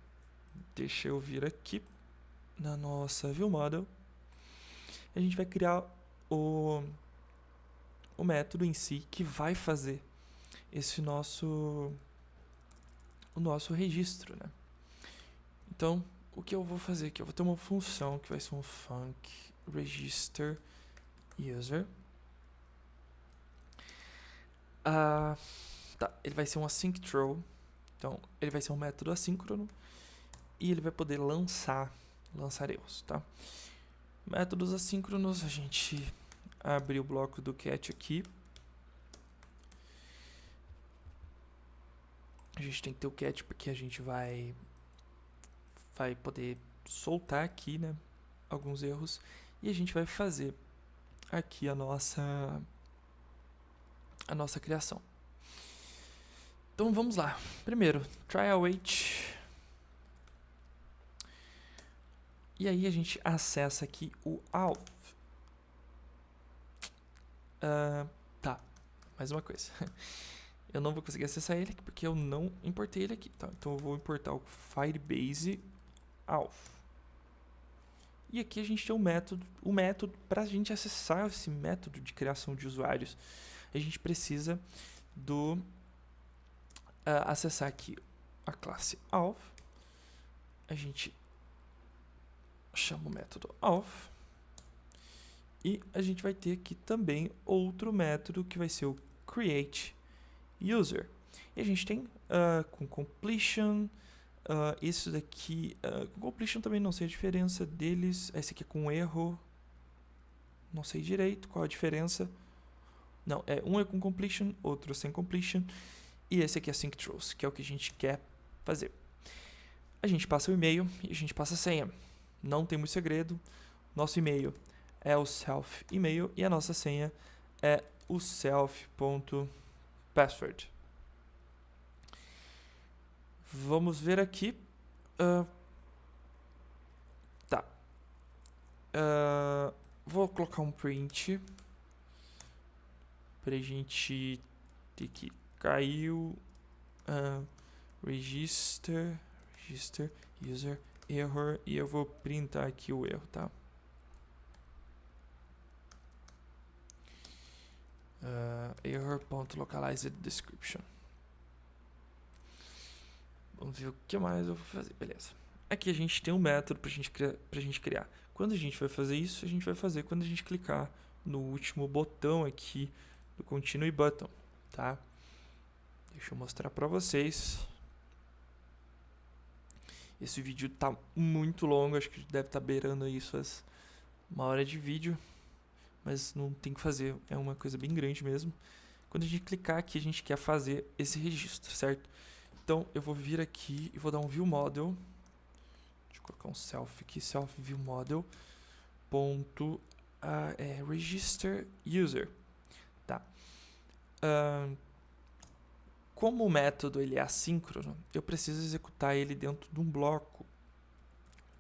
Deixa eu vir aqui na nossa ViewModel. A gente vai criar o método em si que vai fazer esse o nosso registro, né? Então, o que eu vou fazer aqui? Eu vou ter uma função que vai ser um func register user. Tá, ele vai ser um async throw. Então, ele vai ser um método assíncrono e ele vai poder lançar erros, tá? Métodos assíncronos, a gente abre o bloco do cat aqui. A gente tem que ter o cat porque a gente vai poder soltar aqui, né, alguns erros, e a gente vai fazer aqui a nossa criação. Então vamos lá. Primeiro, try await. E aí a gente acessa aqui o auth. Tá, mais uma coisa. Eu não vou conseguir acessar ele aqui porque eu não importei ele aqui, tá? Então eu vou importar o Firebase auth. E aqui a gente tem o método para a gente acessar esse método de criação de usuários. A gente precisa acessar aqui a classe auth. A gente chama o método auth. E a gente vai ter aqui também outro método que vai ser o create user. E a gente tem com completion, isso daqui, com completion também não sei a diferença deles. Esse aqui é com erro, não sei direito qual a diferença. Não, um é com completion, outro sem completion. E esse aqui é sync throws, que é o que a gente quer fazer. A gente passa o e-mail e a gente passa a senha. Não tem muito segredo. Nosso e-mail é o self e-mail e a nossa senha é o self.password. Vamos ver aqui. Tá. Vou colocar um print pra gente ter que caiu register user error e eu vou printar aqui o erro, tá? Error.localized description. Vamos ver o que mais eu vou fazer. Beleza. Aqui a gente tem um método pra gente criar. Quando a gente vai fazer isso, a gente vai fazer quando a gente clicar no último botão aqui do Continue Button, tá? Deixa eu mostrar pra vocês. Esse vídeo tá muito longo, acho que deve estar beirando aí suas 1 hora de vídeo, mas não tem o que fazer, é uma coisa bem grande mesmo. Quando a gente clicar aqui, a gente quer fazer esse registro, certo? Então, eu vou vir aqui e vou dar um View Model. Deixa eu colocar um self aqui, self View Model. Ponto, Register User. Tá. Como o método ele é assíncrono, eu preciso executar ele dentro de um bloco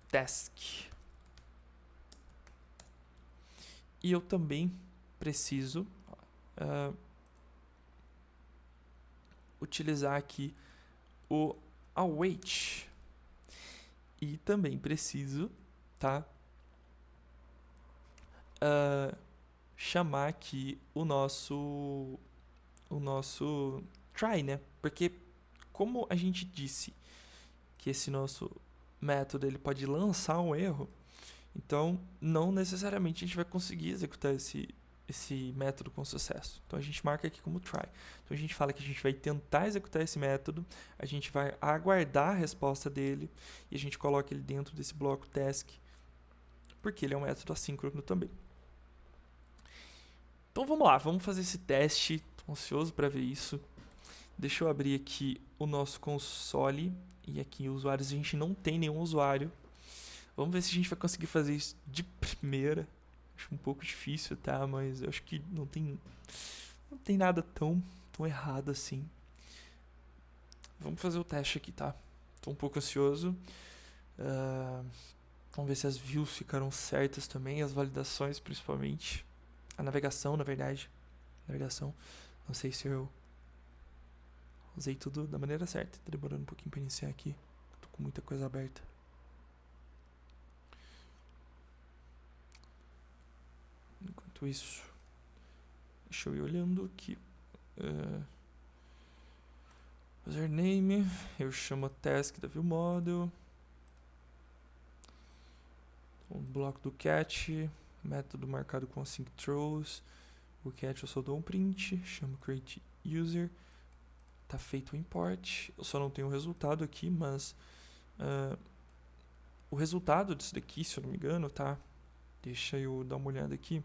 task. E eu também preciso utilizar aqui o await. E também preciso, tá? Chamar aqui o nosso try, né? Porque como a gente disse que esse nosso método ele pode lançar um erro, então não necessariamente a gente vai conseguir executar esse método com sucesso. Então a gente marca aqui como try. Então a gente fala que a gente vai tentar executar esse método, a gente vai aguardar a resposta dele e a gente coloca ele dentro desse bloco task, porque ele é um método assíncrono também. Então vamos lá, vamos fazer esse teste. Estou ansioso para ver isso. Deixa eu abrir aqui o nosso console. E aqui usuários, a gente não tem nenhum usuário. Vamos ver se a gente vai conseguir fazer isso de primeira. Acho um pouco difícil, tá? Mas eu acho que não tem nada tão errado assim. Vamos fazer o teste aqui, tá? Estou um pouco ansioso. Vamos ver se as views ficaram certas também, as validações principalmente. A navegação, na verdade. Navegação. Não sei se eu usei tudo da maneira certa. Tá demorando um pouquinho para iniciar aqui. Tô com muita coisa aberta. Enquanto isso, deixa eu ir olhando aqui. Username. Eu chamo a task da ViewModel. O bloco do cat. Método marcado com async throws. O cat eu só dou um print. Chamo create user. Tá feito o import. Eu só não tenho o resultado aqui, mas o resultado disso daqui, se eu não me engano, tá? Deixa eu dar uma olhada aqui.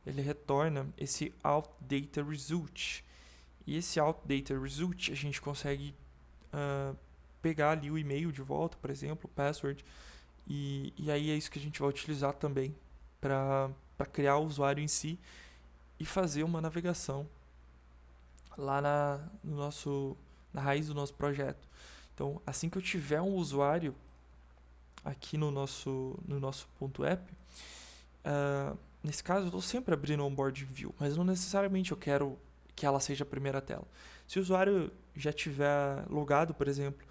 Ele retorna esse outDataResult. E esse outDataResult a gente consegue pegar ali o e-mail de volta, por exemplo, o password. E aí é isso que a gente vai utilizar também para criar o usuário em si e fazer uma navegação lá na raiz do nosso projeto. Então, assim que eu tiver um usuário aqui no nosso ponto app, nesse caso eu estou sempre abrindo o onboard view, mas não necessariamente eu quero que ela seja a primeira tela. Se o usuário já tiver logado, por exemplo,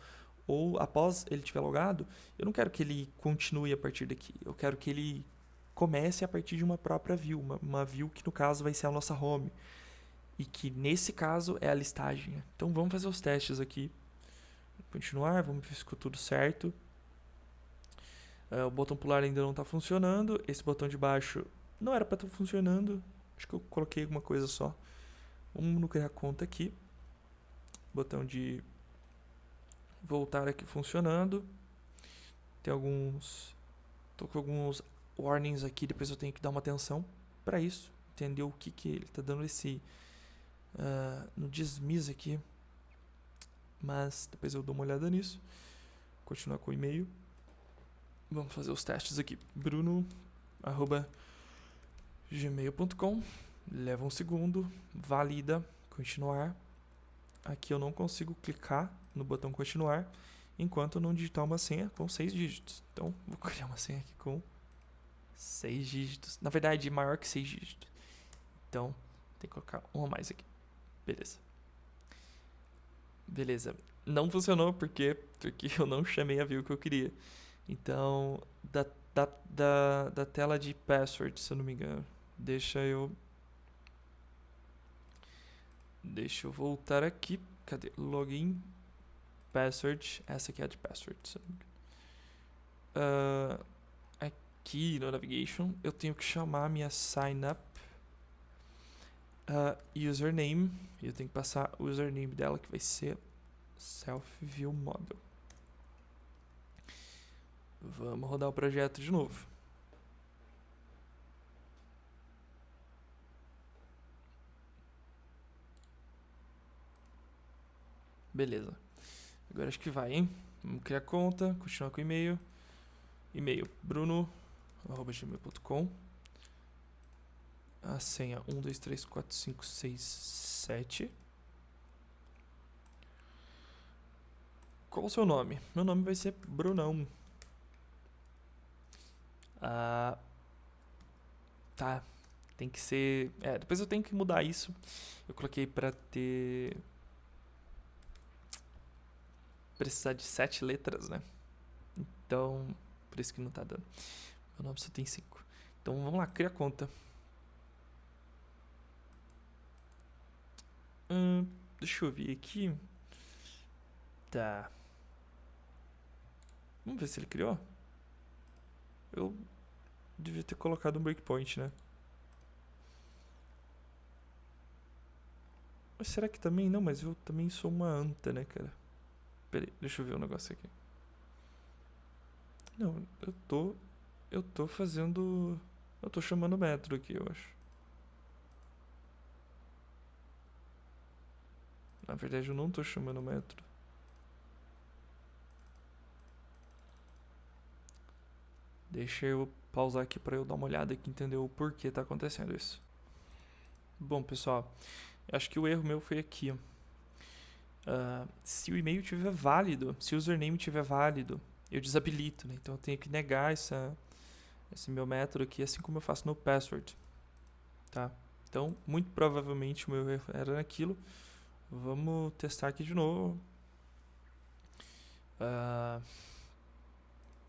ou após ele tiver logado, eu não quero que ele continue a partir daqui. Eu quero que ele comece a partir de uma própria view, uma view que no caso vai ser a nossa home. E que nesse caso é a listagem. Então vamos fazer os testes aqui. Continuar, vamos ver se ficou tudo certo. O botão pular ainda não está funcionando. Esse botão de baixo não era para estar funcionando. Acho que eu coloquei alguma coisa só. Vamos no criar conta aqui. Botão de voltar aqui funcionando. Tem alguns... Tô com alguns warnings aqui. Depois eu tenho que dar uma atenção para isso. Entender o que ele está dando esse... no dismiss aqui, mas depois eu dou uma olhada nisso. Continuar com o e-mail. Vamos fazer os testes aqui. bruno@gmail.com. Leva um segundo, valida, continuar. Aqui eu não consigo clicar no botão continuar enquanto eu não digitar uma senha com 6 dígitos. Então vou criar uma senha aqui com 6 dígitos. Na verdade, maior que 6 dígitos. Então tem que colocar uma a mais aqui. Beleza. Não funcionou porque eu não chamei a view que eu queria. Então, da tela de password, se eu não me engano, deixa eu voltar aqui. Cadê? Login. password. Essa aqui é a de password. Uh, aqui no navigation eu tenho que chamar a minha sign up username. E eu tenho que passar o username dela, que vai ser self view model. Vamos rodar o projeto de novo. Beleza. Agora acho que vai, hein? Vamos criar conta, continuar com o e-mail. E-mail bruno@gmail.com. A senha 1, 2, 3, 4, 5, 6, 7. Qual o seu nome? Meu nome vai ser Brunão. Tá. Tem que ser... depois eu tenho que mudar isso. Eu coloquei pra ter... precisar de 7 letras, né? Então, por isso que não tá dando. Meu nome só tem 5. Então, vamos lá, cria conta. Deixa eu ver aqui. Tá. Vamos ver se ele criou. Eu devia ter colocado um breakpoint, né? Mas será que também? Não, mas eu também sou uma anta, né, cara? Pera aí, deixa eu ver um negócio aqui. Não, eu tô fazendo... Eu tô chamando o metro aqui, eu acho. Na verdade, eu não tô chamando o metro. Deixa eu pausar aqui pra eu dar uma olhada aqui e entender o porquê tá acontecendo isso. Bom, pessoal, acho que o erro meu foi aqui, ó. Se o e-mail estiver válido, se o username estiver válido, eu desabilito, né? Então eu tenho que negar esse meu método aqui, assim como eu faço no password, tá? Então, muito provavelmente o meu erro era naquilo. Vamos testar aqui de novo.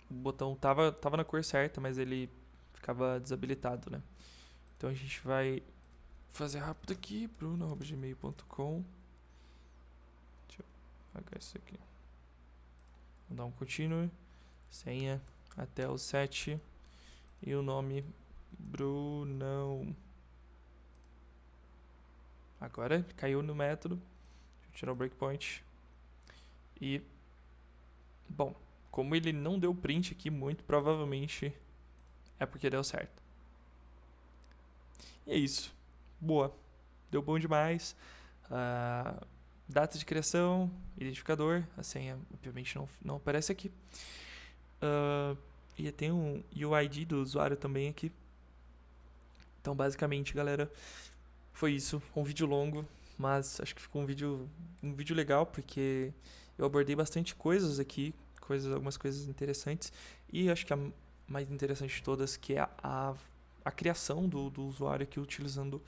O botão tava na cor certa, mas ele ficava desabilitado, né? Então a gente vai fazer rápido aqui, bruno@gmail.com. Deixa eu apagar isso aqui. Vou dar um continue, senha até o 7 e o nome Brunão. Agora caiu no método. Deixa eu tirar o breakpoint. E, bom, como ele não deu print aqui, muito provavelmente é porque deu certo. E é isso. Boa. Deu bom demais. Data de criação, identificador. A senha, obviamente, não aparece aqui. E tem um UID do usuário também aqui. Então, basicamente, galera, foi isso. Um vídeo longo, mas acho que ficou um vídeo legal, porque eu abordei bastante coisas aqui, algumas coisas interessantes. E acho que a mais interessante de todas, que é a criação do usuário aqui utilizando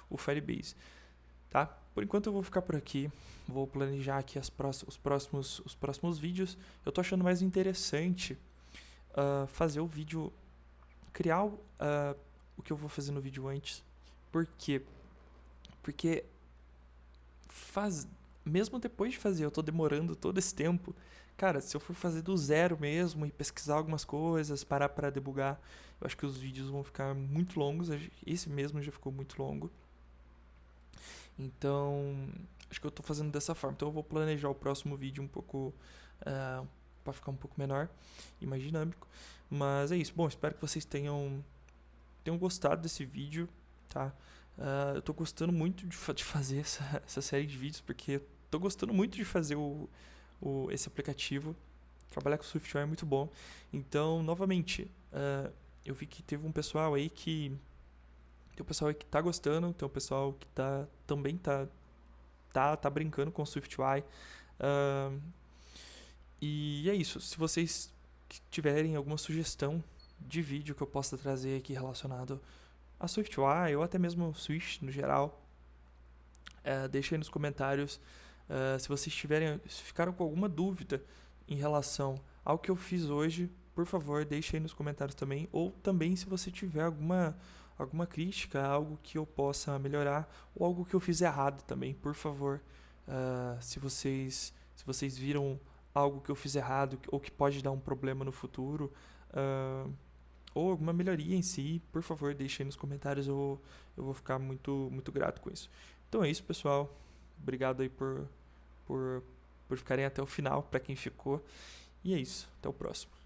o Firebase, tá? Por enquanto eu vou ficar por aqui, vou planejar aqui os próximos vídeos. Eu tô achando mais interessante fazer o vídeo, criar o que eu vou fazer no vídeo antes. Por quê? Porque mesmo depois de fazer, eu tô demorando todo esse tempo. Cara, se eu for fazer do zero mesmo e pesquisar algumas coisas, parar para debugar, eu acho que os vídeos vão ficar muito longos. Esse mesmo já ficou muito longo. Então, acho que eu tô fazendo dessa forma. Então eu vou planejar o próximo vídeo um pouco para ficar um pouco menor e mais dinâmico. Mas é isso. Bom, espero que vocês tenham gostado desse vídeo, tá? Eu tô gostando muito de fazer essa série de vídeos, porque eu tô gostando muito de fazer esse aplicativo. Trabalhar com SwiftUI é muito bom. Então, novamente, eu vi que teve um pessoal aí que... Tem um pessoal aí que tá gostando, tem um pessoal que também tá brincando com SwiftUI. E é isso. Se vocês tiverem alguma sugestão de vídeo que eu possa trazer aqui relacionado a SwiftUI ou até mesmo Swift no geral, deixem aí nos comentários. Se vocês ficaram com alguma dúvida em relação ao que eu fiz hoje, por favor, deixe aí nos comentários também. Ou também, se você tiver alguma crítica, algo que eu possa melhorar, ou algo que eu fiz errado também, por favor. Se vocês viram algo que eu fiz errado ou que pode dar um problema no futuro, ou alguma melhoria em si, por favor, deixe aí nos comentários, eu vou ficar muito, muito grato com isso. Então é isso, pessoal. Obrigado aí por ficarem até o final, para quem ficou. E é isso. Até o próximo.